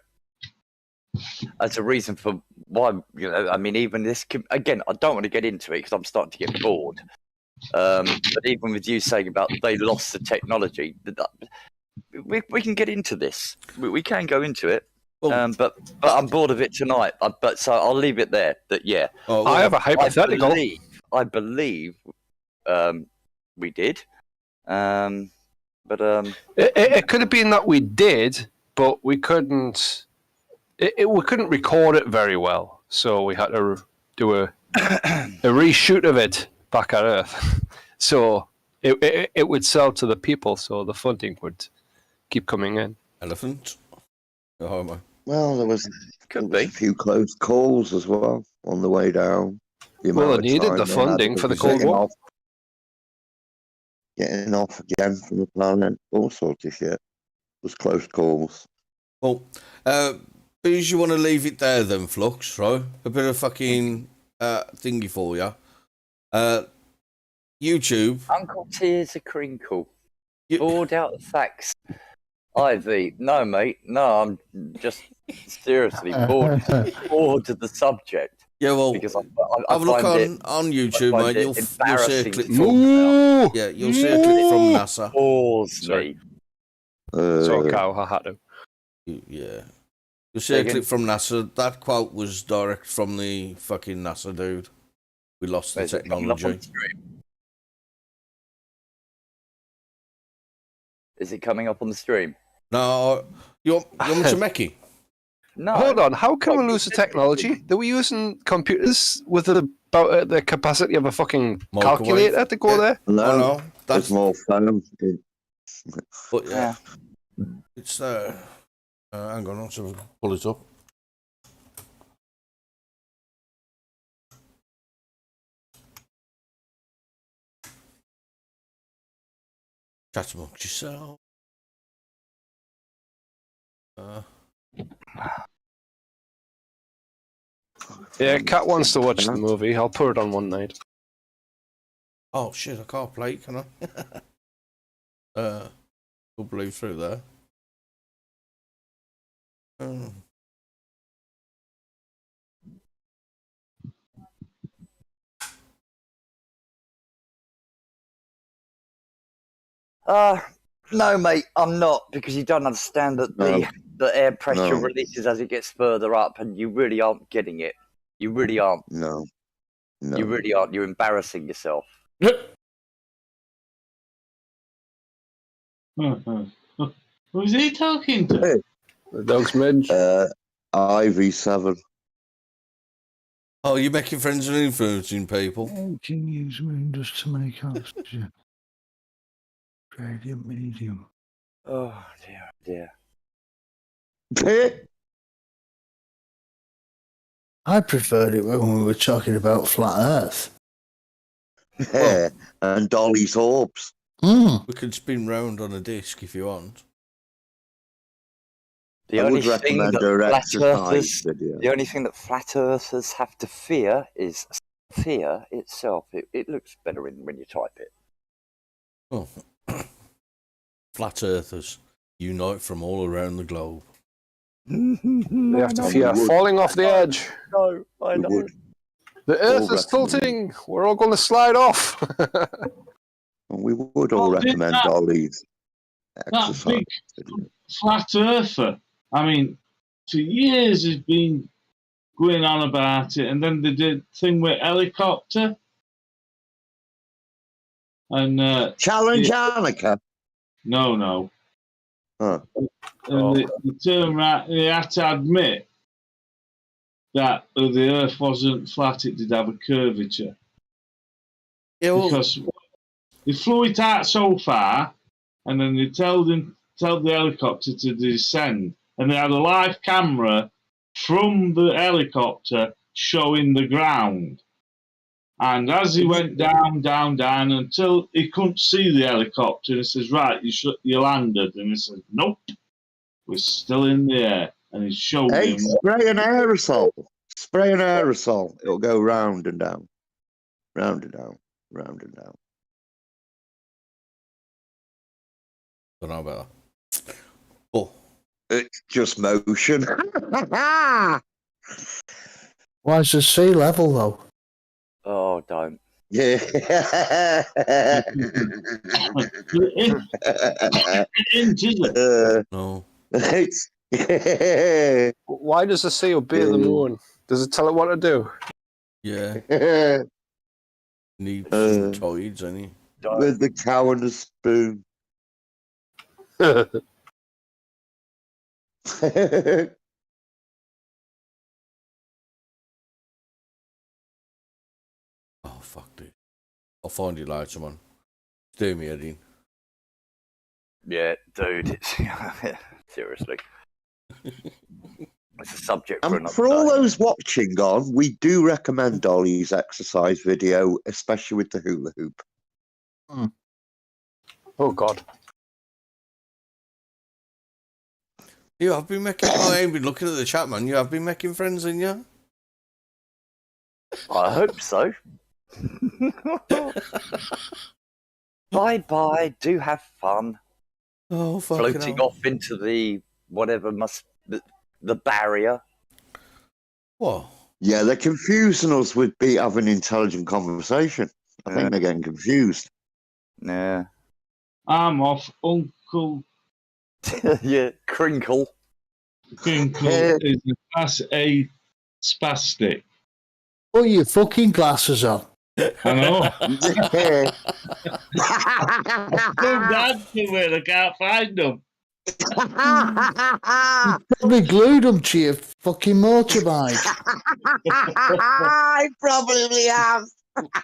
reason for why, you know, I mean, even this again, I don't want to get into it because I'm starting to get bored. But even with you saying about they lost the technology, we can get into this. We can go into it. Well, but I'm bored of it tonight. But so I'll leave it there. That yeah. Oh, I have a hypothetical. I believe we did. But It could have been that we did, but we couldn't. We couldn't record it very well, so we had to do a reshoot of it back at Earth. So it would sell to the people, so the funding would keep coming in. Elephant. Oh, my. Well, there was could be a few close calls as well on the way down. Well, they needed the funding for the Cold War. Getting off again from the planet, all sorts of shit. It was close calls. Well, because you want to leave it there then, Flux, right? A bit of fucking thingy for you. YouTube. Uncle Tears a crinkle. Bored out of facts. Ivy, no, mate. No, I'm just seriously bored of the subject. Yeah, well, Because I have a look find on YouTube, mate. You'll see a embarrassing clip to from you'll see a clip from NASA. bores me. So cow, I had to. Yeah, you'll see a clip from NASA. That quote was direct from the fucking NASA dude. We lost the Is it coming up on technology. the stream? Is it coming up on the stream? No, you want me to make it? No. Hold on, how can we Well, lose the technology? They were using computers with a about the capacity of a fucking Microwave. calculator to go Yeah. there? No, Oh, no. there's That's more foam. But yeah, it's hang on, I'll sort of pull it up. Chat amongst yourself. Yeah, Kat wants to watch the movie. I'll put it on one night. Oh shit, I can't play, can I? We'll blew through there. No, mate, I'm not, because you don't understand that the air pressure releases as it gets further up, and you really aren't getting it. You really aren't. No. You really aren't. You're embarrassing yourself. Who's he talking to? The dog's Midge. IV7. Oh, you're making friends and influencing people. You can use windows to make oxygen. Gradient medium. Oh, dear. I preferred it when we were talking about flat Earth. And Dolly's orbs. We can spin round on a disc if you want. The I only would thing recommend that her flat exercise earthers, video. the only thing that flat earthers have to fear is fear itself. It looks better when you type it. Oh. Flat earthers unite from all around the globe. They have to fear falling off the edge. No, I know. would. The Earth All is tilting. We're all going to slide off. And we would all recommend Dolly's That exercise big video. flat earther, I mean, for years has been going on about it, and then they did thing with helicopter. And Challenge Annika. no. Huh. And they turned around, they had to admit that the Earth wasn't flat, it did have a curvature. Yeah, well, Because they flew it out so far, and then they told the helicopter to descend, and they had a live camera from the helicopter showing the ground. And as he went down until he couldn't see the helicopter, and he says, "Right, you landed," and he says, "Nope, we're still in the air." And he showed Hey, him. spray an aerosol. Spray an aerosol. It'll go round and down. Round and down. Round and down. don't know about that. Oh, It's just motion. Why is the sea level though? Oh, don't. Yeah. It isn't, is it? no. It's Why does the sea obey the moon? Does it tell it what to do? Yeah. Need some tides, any. with the cow and the spoon. Oh, fuck, dude. I'll find you later, man. Do me, Eddie. Yeah, dude. It's, seriously. It's a subject for And another for all day. those watching on, we do recommend Dolly's exercise video, especially with the hula hoop. Oh, God. You have been making. I ain't been looking at the chat, man. You have been making friends, in you? I hope so. Bye. Do have fun. Oh, fucking Floating hell. off into the whatever the barrier. What? Yeah, they're confusing us with having intelligent conversation. I think they're getting confused. Yeah. I'm off. Uncle Yeah, crinkle. Crinkle is a class A spastic. Put your fucking glasses on. I know. Yeah. Come down to it. I can't find them. Probably glued them to your fucking motorbike. I probably have.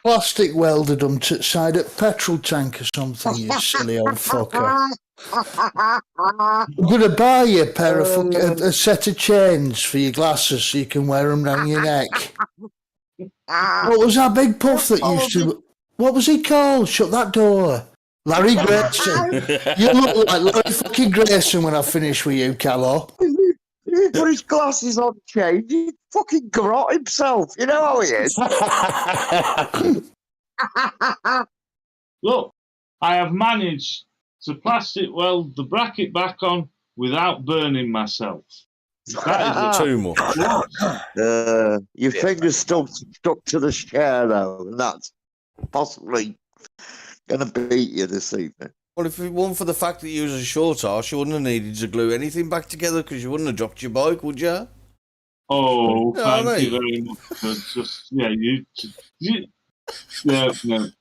Plastic welded them to the side of petrol tank or something, you silly old fucker. I'm going to buy you a set of chains for your glasses so you can wear them round your neck. What was that big puff that used to... What was he called? Shut that door. Larry Grayson. You look like Larry fucking Grayson when I finish with you, Callow. He put his glasses on, change. He fucking grot himself. You know how he is. Look, I have managed to plastic weld the bracket back on without burning myself. That is Too much. Your fingers still stuck to the chair, though, and that's possibly going to beat you this evening. Well, if it weren't for the fact that you was a short arse, you wouldn't have needed to glue anything back together because you wouldn't have dropped your bike, would you? Oh, Yeah, thank I mean. you very much for just, no.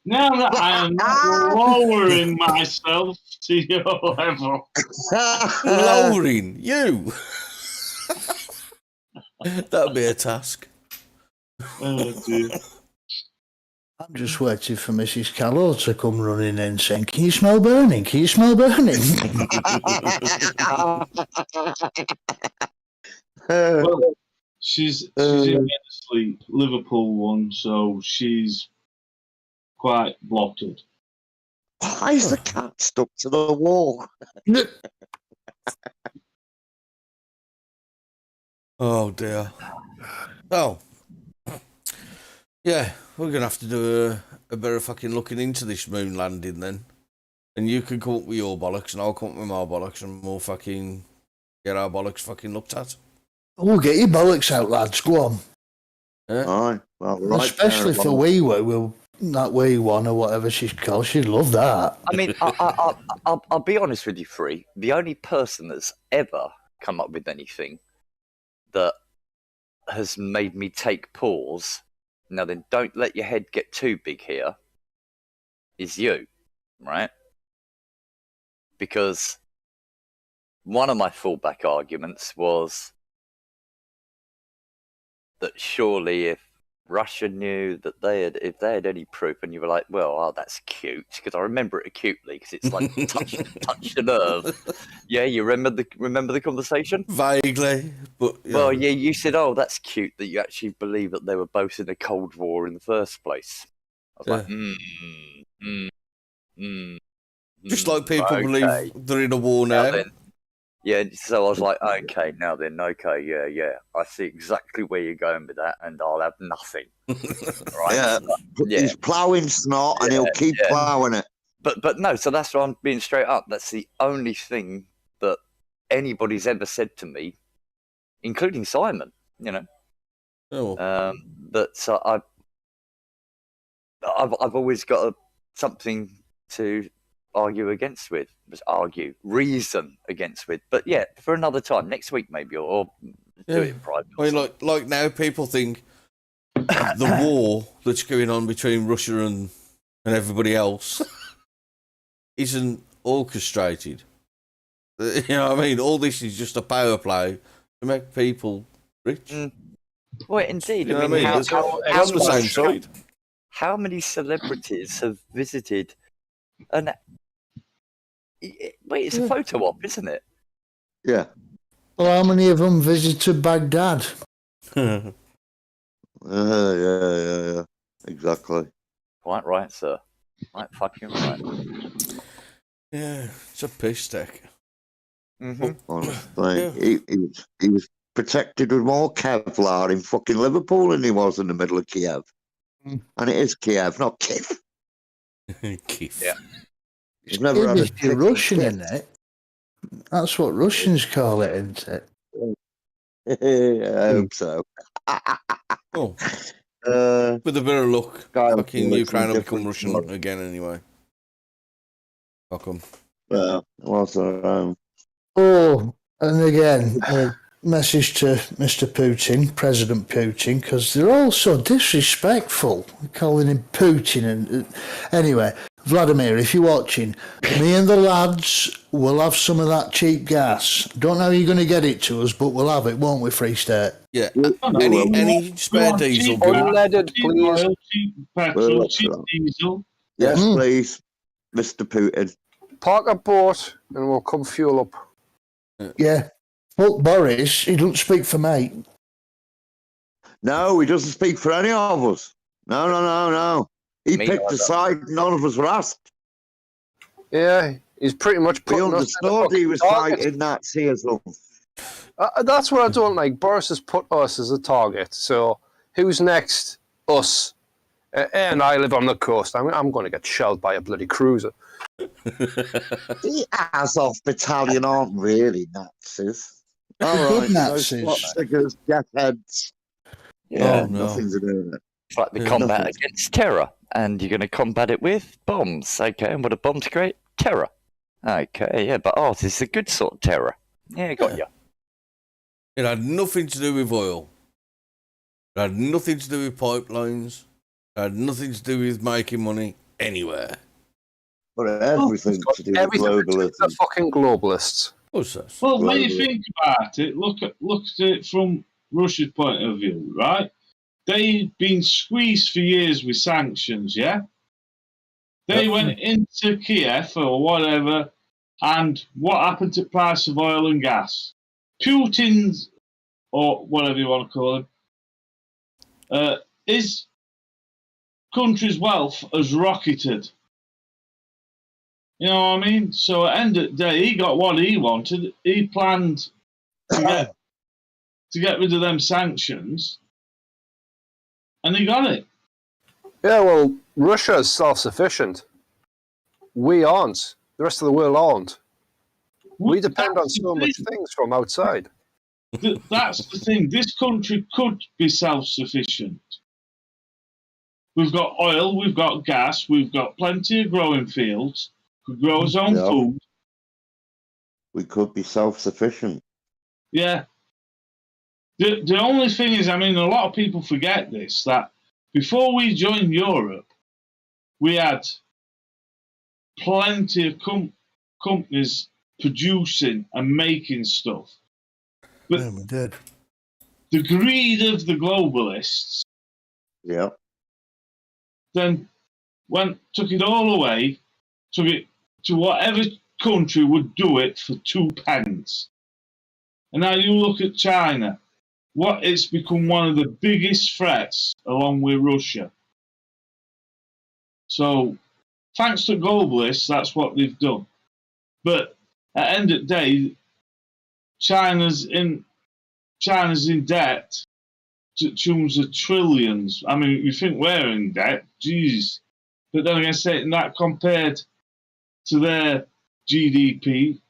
Now that I am not lowering myself to your level. Lowering you. That'd be a task. Oh, dear. I'm just waiting for Mrs. Callow to come running in saying, "Can you smell burning? Can you smell burning?" Well, she's in bed asleep, Liverpool one, so she's quite blotted. Why is the cat stuck to the wall? Oh dear. Oh. Yeah, we're going to have to do a bit of fucking looking into this moon landing then. And you can come up with your bollocks and I'll come up with my bollocks and we'll fucking get our bollocks fucking looked at. Oh, get your bollocks out, lads. Go on. Yeah? Aye, well, right Especially there, for Wee Woo, that Wee One or whatever she's called. She'd love that. I mean, I'll be honest with you, Free. The only person that's ever come up with anything that has made me take pause, now then don't let your head get too big here, is you, right? Because one of my fallback arguments was that surely if Russia knew that if they had any proof, and you were like, well, oh, that's cute, because I remember it acutely, because it's like touch the nerve. Yeah, you remember the conversation? Vaguely, but... Well, yeah, you said, oh, that's cute that you actually believe that they were both in a Cold War in the first place. I was like, Just like people okay. believe they're in a war now. Then, yeah, so I was like, okay, now then, okay, yeah, I see exactly where you're going with that, and I'll have nothing. Right? Yeah, he's ploughing snot and he'll keep ploughing it. But no, so that's why I'm being straight up. That's the only thing that anybody's ever said to me, including Simon, you know. Oh. That I've always got something to argue against with, reason against with. But yeah, for another time, next week maybe, or do it in private. I mean, like now people think the war that's going on between Russia and everybody else isn't orchestrated. You know what I mean? All this is just a power play to make people rich. Well, indeed. You know I mean, what I mean? On the same side. How many celebrities have visited an... Wait, it's a photo op, isn't it? Yeah. Well, how many of them visited Baghdad? Yeah. Exactly. Quite right, sir. Quite fucking right. Yeah, it's a piss take. Mm-hmm. Honestly, he was protected with more Kevlar in fucking Liverpool than he was in the middle of Kiev. And it is Kiev, not Kiev. Kiev. Yeah. He's never had a It's Russian, isn't it? That's what Russians call it, isn't it? I hope so. Oh. With a bit of luck, fucking Ukraine will become Russian again anyway. Fuck 'em. Well, what's around? Oh, and again, a message to Mr. Putin, President Putin, because they're all so disrespectful, calling him Putin. And anyway, Vladimir, if you're watching, me and the lads will have some of that cheap gas. Don't know how you're going to get it to us, but we'll have it, won't we, Free State? Yeah. we Any spare want diesel cheap good? gas, Unleaded, cheap please. oil, cheap We'll petrol, look cheap for that. diesel. Yes, Mm. please, Mr. Putin. Park a boat and we'll come fuel up. Yeah. Well, Boris, he doesn't speak for me. No, he doesn't speak for any of us. No. He Me picked a neither. side. None of us were asked. Yeah, he's pretty much We putting us in the understood he fucking was target. fighting Nazism. That's what I don't like. Boris has put us as a target. So who's next? Us. And I live on the coast. I'm going to get shelled by a bloody cruiser. The Azov battalion aren't really Nazis. All Good right, Nazis. those stickers, deathheads. Yeah, Oh, no. Nothing to do with it. it's like the Yeah. combat Nothing. against terror, and you're going to combat it with bombs. Okay, and what are bombs create? Terror. Okay, yeah, but ours is the good sort of terror. Yeah, got you. It had nothing to do with oil. It had nothing to do with pipelines. It had nothing to do with making money anywhere. But everything to do with Everything to do with the globalism. fucking globalists. What's that? Well, when you Globally. think about it, look at it from Russia's point of view, right? They've been squeezed for years with sanctions, yeah? They went into Kiev or whatever, and what happened to the price of oil and gas? Putin's, or whatever you want to call him, his country's wealth has rocketed. You know what I mean? So at the end of the day, he got what he wanted. He planned to get rid of them sanctions, and he got it. Yeah, well, Russia is self-sufficient. We aren't. The rest of the world aren't. We depend on so much things from outside. That's the thing. This country could be self-sufficient. We've got oil, we've got gas, we've got plenty of growing fields. We could grow his own Yeah. food. We could be self-sufficient. Yeah. The only thing is, I mean, a lot of people forget this, that before we joined Europe, we had plenty of companies producing and making stuff. But Yeah, we did. the greed of the globalists Yeah. then took it all away, took it to whatever country would do it for 2 pence. And now you look at China, it's become one of the biggest threats along with Russia. So thanks to globalists, that's what they've done. But at the end of the day, China's in debt to tunes of trillions. I mean, you think we're in debt, geez. But then again, saying that compared to their GDP,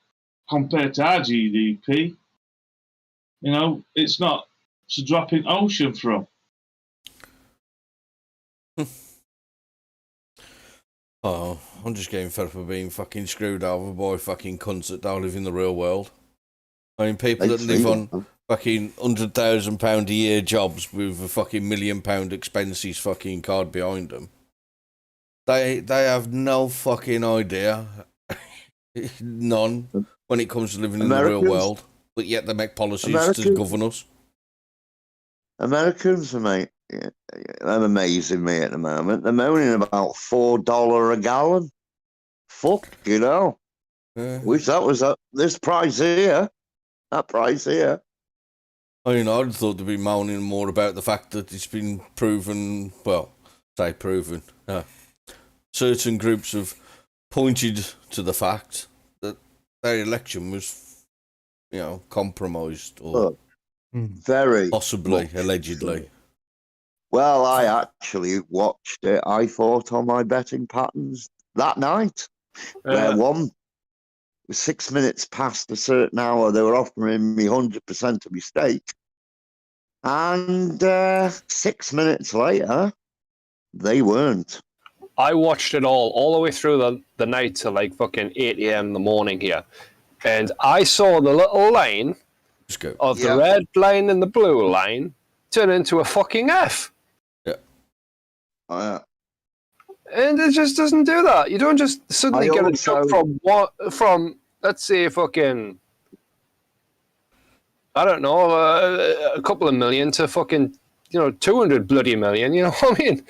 compared to our GDP, you know, it's not a drop in ocean for them. Oh, I'm just getting fed up of being fucking screwed over by fucking cunts that don't live in the real world. I mean, people that live on fucking £100,000 a year jobs with a fucking £1 million expenses fucking card behind them. They have no fucking idea, none, when it comes to living in the real Americans? world. But yet they make policies to Americans? govern us. Americans are they're amazing me at the moment. They're moaning about $4 a gallon. Fuck, you know. Yeah. Wish that was this price here. That price here. I mean, I'd thought they'd be moaning more about the fact that it's been proven, well, say proven, certain groups have pointed to the fact that their election was, you know, compromised or Very possibly, much allegedly. so. Well, I actually watched it. I thought on my betting patterns that night. Where one was 6 minutes past a certain hour, they were offering me 100% of my stake. And 6 minutes later, they weren't. I watched it all the way through the night to like fucking 8 a.m. in the morning here. And I saw the little line Just go. of the red line and the blue line turn into a fucking F. Yeah. Oh, And it just doesn't do that. You don't just suddenly I get a also- jump from let's say fucking I don't know a couple of million to fucking 200 bloody million. You know what I mean?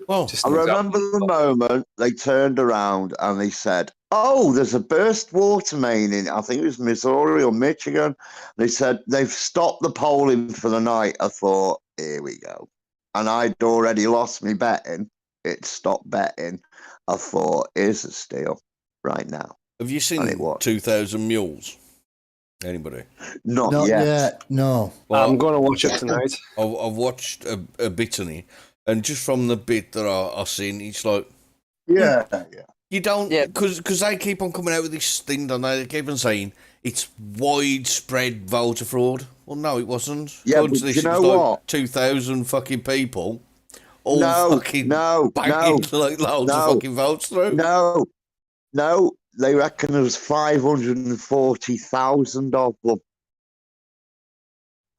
Well, Just I remember the moment they turned around and they said, "Oh, there's a burst water main in, I think it was Missouri or Michigan." They said they've stopped the polling for the night. I thought, here we go. And I'd already lost me betting. It stopped betting. I thought, here's a steal right now. have you And seen it was. 2,000 Mules? Anybody? Not Not yet. yet. No. Well, I'm going to watch it tonight. I've watched a bit of it, and just from the bit that I've seen, it's like, Yeah. you don't, Yeah. because they keep on coming out with this thing, don't they? They keep on saying it's widespread voter fraud. Well, no, it wasn't. Yeah, According but to this, you it was know like what? 2,000 fucking people all No, fucking no, banging no, like loads of no, fucking votes through. no. They reckon there was 540,000 of them.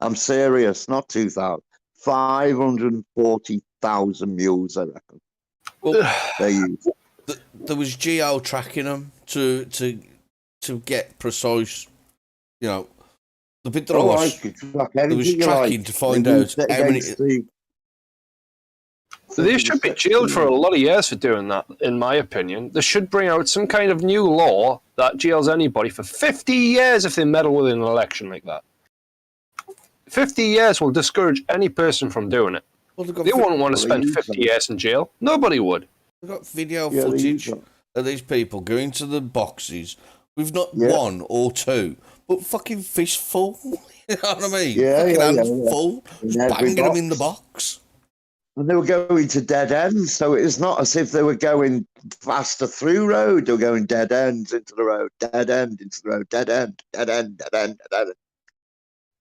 I'm serious, not 2,000. 540,000 mules, I reckon. Well, They use. there was geo tracking them to get precise, the bit that I I watched. could track There was anything you tracking like. to find They out used it how many. against the- They should be jailed for a lot of years for doing that, in my opinion. They should bring out some kind of new law that jails anybody for 50 years if they meddle with an election like that. 50 years will discourage any person from doing it. Well, they've got They wouldn't want to Well, they spend use 50 them. years in jail. Nobody would. They've got video Yeah, they use footage them. of these people going to the boxes with not Yeah. one or two, but fucking fistful. You know what I mean? Yeah, fucking yeah, hands yeah. full, In just every banging them in the box. box. And they were going to dead ends, so it's not as if they were going faster through road. They were going dead ends into the road, dead end into the road, dead end, dead end, dead end, dead end.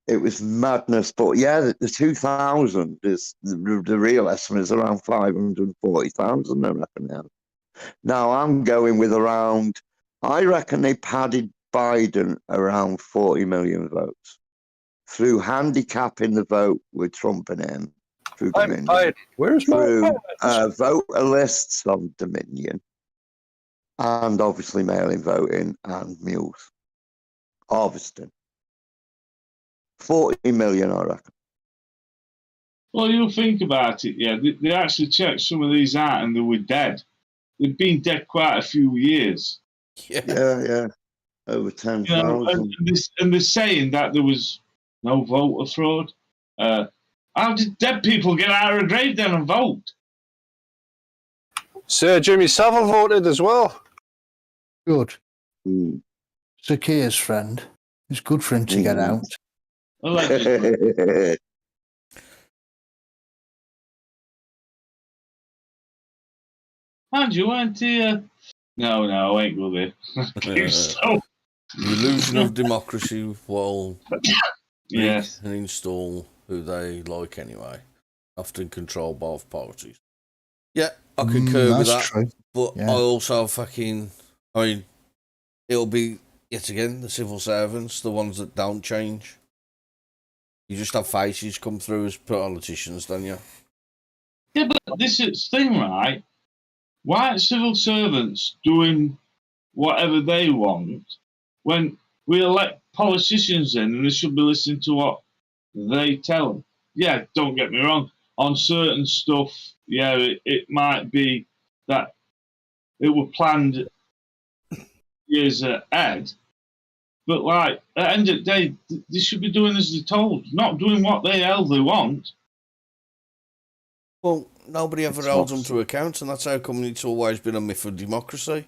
It was madness. But yeah, the 2,000 is the real estimate is around 540,000, I reckon now. Now I'm going with around, I reckon they padded Biden around 40 million votes through handicapping the vote with Trump and him. Through Dominion. Where's my Through voter lists of Dominion, and obviously mail-in voting and mules. Harvesting. 40 million, I reckon. Well, you think about it, yeah. They actually checked some of these out and they were dead. They've been dead quite a few years. Yeah. Yeah. Over 10,000. And they're saying that there was no voter fraud. How did dead people get out of the grave then and vote? Sir Jimmy Savile voted as well. Good. Mm. Zacchaeus' friend. It's good for him to get out. Allegedly. Andrew, weren't you? No, I ain't go there. So, The illusion of democracy will yes. and install who they like anyway, often control both parties. Yeah, I concur with That's that. true. But Yeah. I also it'll be, yet again, the civil servants, the ones that don't change. You just have faces come through as politicians, don't you? Yeah, but this is the thing, right? Why are civil servants doing whatever they want when we elect politicians in and they should be listening to what they tell them? Yeah, don't get me wrong. On certain stuff, yeah, it might be that it were planned years ahead. But, like, at the end of the day, they should be doing as they're told, not doing what the hell they want. Well, nobody ever holds them to account, and that's how come it's always been a myth of democracy.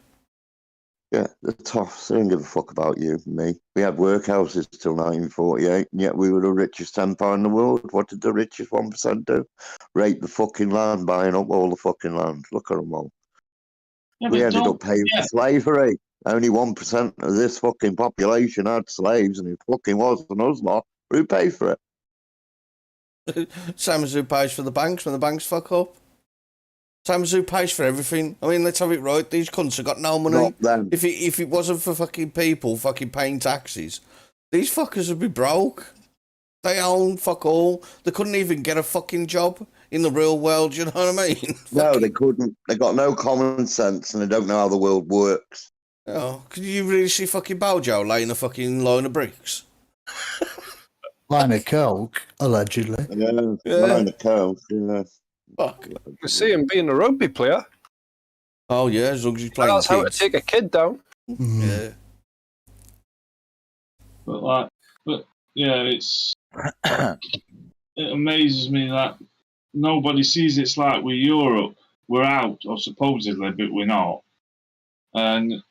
Yeah, the toffs. They don't give a fuck about you and me. We had workhouses till 1948, and yet we were the richest empire in the world. What did the richest 1% do? Rape the fucking land, buying up all the fucking land. Look at them all. Yeah, We but ended don't up paying forget- for slavery. Only 1% of this fucking population had slaves, and it fucking wasn't us lot. Who paid for it? Same as who pays for the banks when the banks fuck up. Same as who pays for everything. I mean, let's have it right. These cunts have got no money. Not them. If it wasn't for fucking people fucking paying taxes, these fuckers would be broke. They own fuck all. They couldn't even get a fucking job in the real world. You know what I mean? No, they couldn't. They got no common sense and they don't know how the world works. Oh, could you really see fucking Bojo laying a fucking line of bricks? Line of coke, allegedly. Yeah, Yeah. line of coke. Yeah. Fuck. You see him being a rugby player. Oh yeah, as long as he's playing That's how to kids. take a kid down. Yeah. But yeah, it amazes me that nobody sees it's like with Europe. We're out, or supposedly, but we're not. And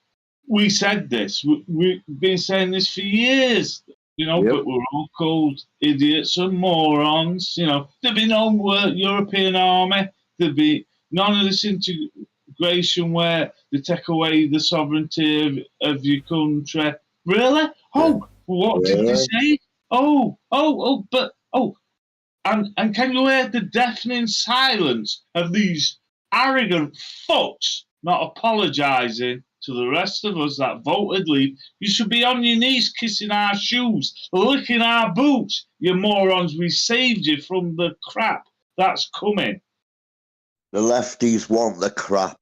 we said this. We've been saying this for years, Yep. but we're all called idiots and morons. There'd be no European army. There'd be none of this integration where they take away the sovereignty of your country. Really? Oh, what did they say? And can you hear the deafening silence of these arrogant fucks not apologising to the rest of us that voted leave? You should be on your knees kissing our shoes, licking our boots, you morons. We saved you from the crap that's coming. The lefties want the crap.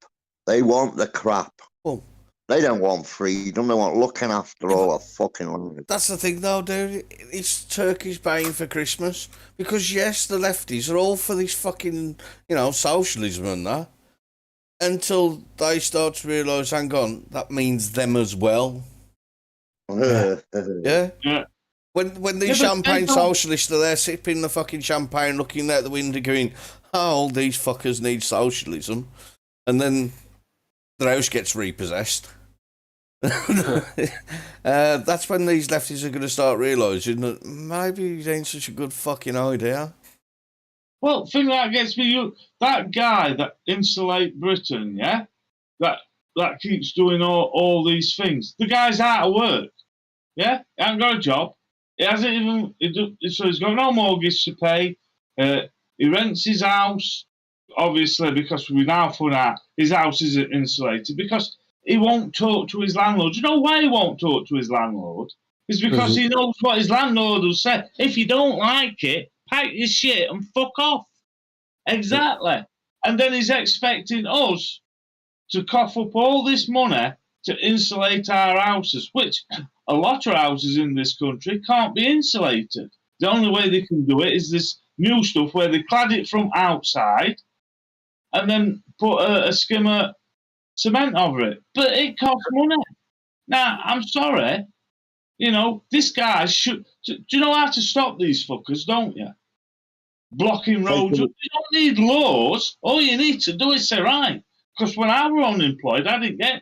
They want the crap. Well, They don't want freedom. They want looking after all the fucking land. that's the thing, though, dude. It's Turkish buying for Christmas because yes, the lefties are all for this fucking, socialism and that. Until they start to realise, hang on, that means them as well. Yeah. Yeah. When these Yeah, but champagne they don't- socialists are there sipping the fucking champagne, looking out the window, going, "Oh, all these fuckers need socialism," and then their house gets repossessed. That's when these lefties are going to start realising that maybe it ain't such a good fucking idea. Well, thing that gets me, that guy that insulate Britain, yeah, that keeps doing all these things. The guy's out of work, yeah, he hasn't got a job. He hasn't even. So he's got no mortgage to pay. He rents his house, obviously, because we now found out his house isn't insulated because he won't talk to his landlord. You know why he won't talk to his landlord? It's because he knows what his landlord will say. If you don't like it, pack your shit and fuck off. Exactly. And then he's expecting us to cough up all this money to insulate our houses, which a lot of houses in this country can't be insulated. The only way they can do it is this new stuff where they clad it from outside and then put a skim of cement over it. But it costs money. Now, I'm sorry, this guy should. Do you know how to stop these fuckers, don't you? Blocking roads. You don't need laws. All you need to do is say, right, because when I was unemployed, I didn't get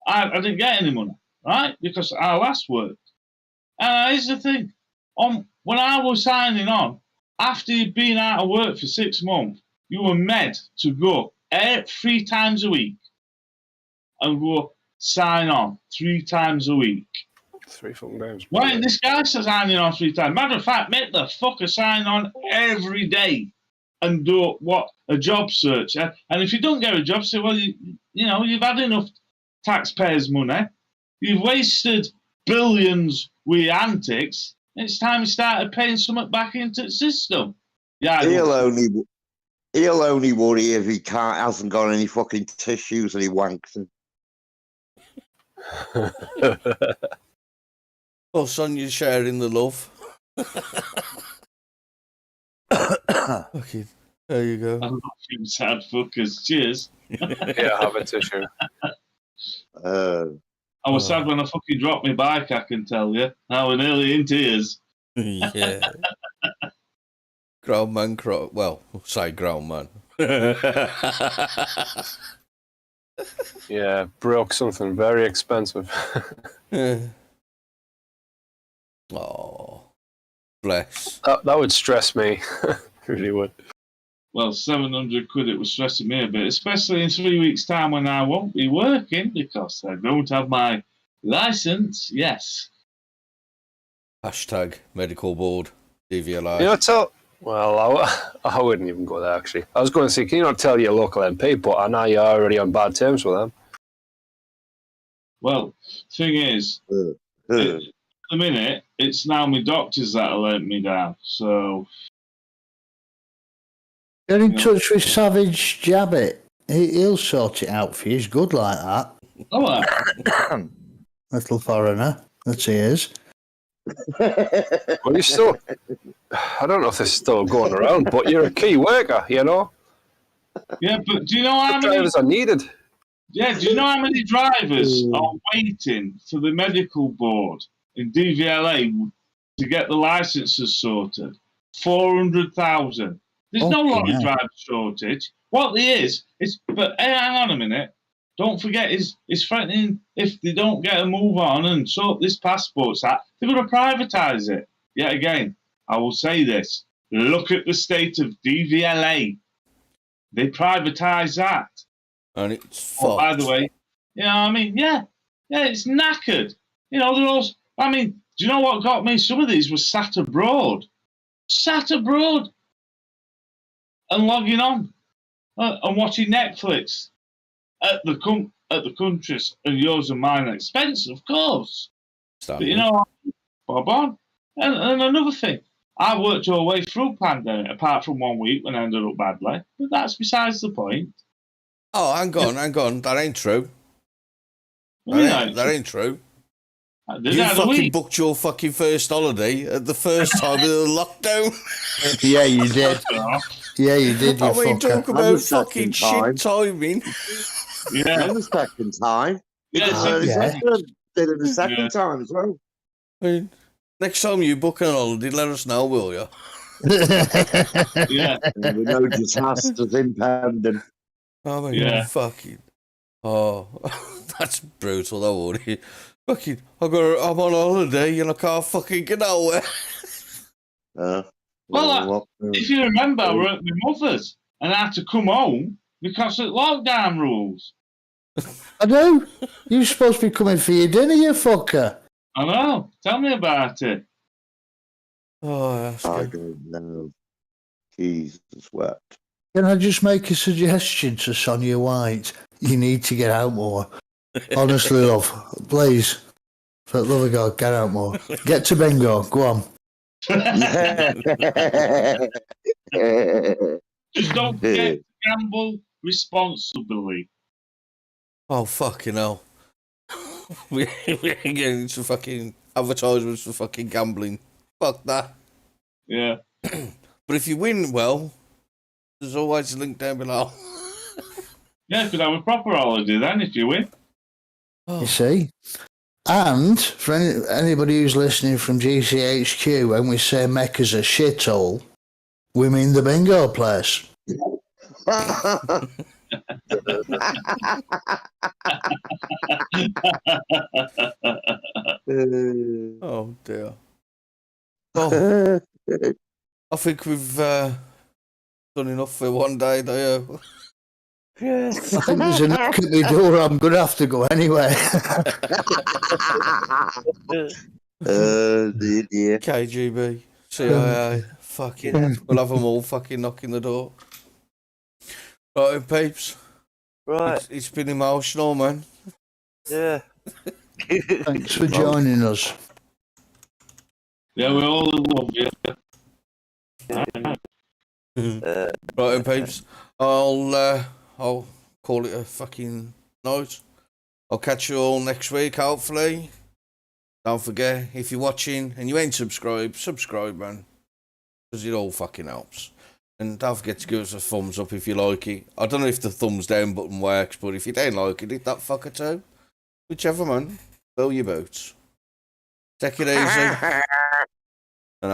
I didn't get any money, right? Because I last worked. And here's the thing. When I was signing on, after you'd been out of work for 6 months, you were made to go 3 times a week and go sign on 3 times a week. 3 full days. Why this guy signing on 3 times? Matter of fact, make the fucker sign on every day and do a job search. And if you don't get a job, say, well, you've had enough taxpayers' money. You've wasted billions with your antics. It's time you started paying something back into the system. Yeah, He'll only worry if he hasn't got any fucking tissues and he wanks them. Well, son, you're sharing the love. Okay, there you go. I'm not feeling sad fuckers. Cheers. Yeah, have a tissue. I was sad when I fucking dropped my bike, I can tell you. I was nearly in tears. Yeah. Grown man, well, say grown man. Yeah, broke something very expensive. Yeah. Oh, bless. That would stress me. Really would. Well, 700 quid, it was stressing me a bit, especially in 3 weeks' time when I won't be working because I don't have my license. Yes. Hashtag medical board. DVLI. Well, I wouldn't even go there, actually. I was going to say, can you not tell your local MP, but I know you're already on bad terms with them. Well, thing is, at the minute, it's now my doctors that are letting me down. So Get in You know. touch with Savage Jabbit. He'll sort it out for you. He's good like that. Oh, Little foreigner that he is. Well, you're still. I don't know if this is still going around, but you're a key worker, you know? yeah, but do you know how many? Drivers are needed. Yeah, do you know how many drivers are waiting for the medical board in DVLA to get the licenses sorted? 400,000. There's no lorry driver shortage. What there is, but hey, hang on a minute. Don't forget, he's threatening if they don't get a move on and sort this passports out, they're going to privatise it. Yet again, I will say this. Look at the state of DVLA. They privatise that. And it's fucked. Oh, by the way, you know what I mean? Yeah, it's knackered. You know, they're all. I mean, do you know what got me? Some of these were sat abroad and logging on and watching Netflix at the country's and yours and mine expense, of course. But you know, Bob on. And another thing, I worked all the way through pandemic, apart from 1 week when I ended up badly. But that's besides the point. Oh, hang on. That ain't true. That ain't true. You fucking booked your fucking first holiday at the first time of the lockdown. Yeah, you did. Yeah, you did, you I mean, fucker. talk about fucking shit timing. Yeah. And the second time. Yeah, Did it the second time as well. I mean, next time you book an holiday, let us know, will you? Yeah. And we know disasters impending. I mean, Yeah. fucking. Oh, that's brutal, though, Woody. Fucking, I'm on holiday and I can't fucking get nowhere. Well, if you remember, I were at my mother's and I had to come home because of lockdown rules. I know. You're supposed to be coming for your dinner, you fucker. I know. Tell me about it. Oh, that's I good. don't know. Jesus wept. Can I just make a suggestion to Sonia White? You need to get out more. Honestly, love. Please. For the love of God, get out more. Get to bingo. Go on. Just don't forget to gamble responsibly. Oh, fucking hell. we ain't getting into fucking advertisements for fucking gambling. Fuck that. Yeah. But if you win, well, there's always a link down below. Yeah, could have a proper holiday then if you win. You see? And for anybody who's listening from GCHQ, when we say Mecca's a shithole, we mean the bingo place. Oh, dear. Well, I think we've done enough for one day, do you? Yes. I think there's a knock at my door. I'm going to have to go anyway. Dear. KGB, CIA, fucking, we'll have them all fucking knocking the door. Right, peeps. Right. It's been emotional, man. Yeah. Thanks for joining us. Yeah, we all love you. Right, peeps. I'll call it a fucking night. I'll catch you all next week, hopefully. Don't forget, if you're watching and you ain't subscribed, subscribe, man. Because it all fucking helps. And don't forget to give us a thumbs up if you like it. I don't know if the thumbs down button works, but if you don't like it, hit that fucker too. Whichever, man. Fill your boots. Take it easy.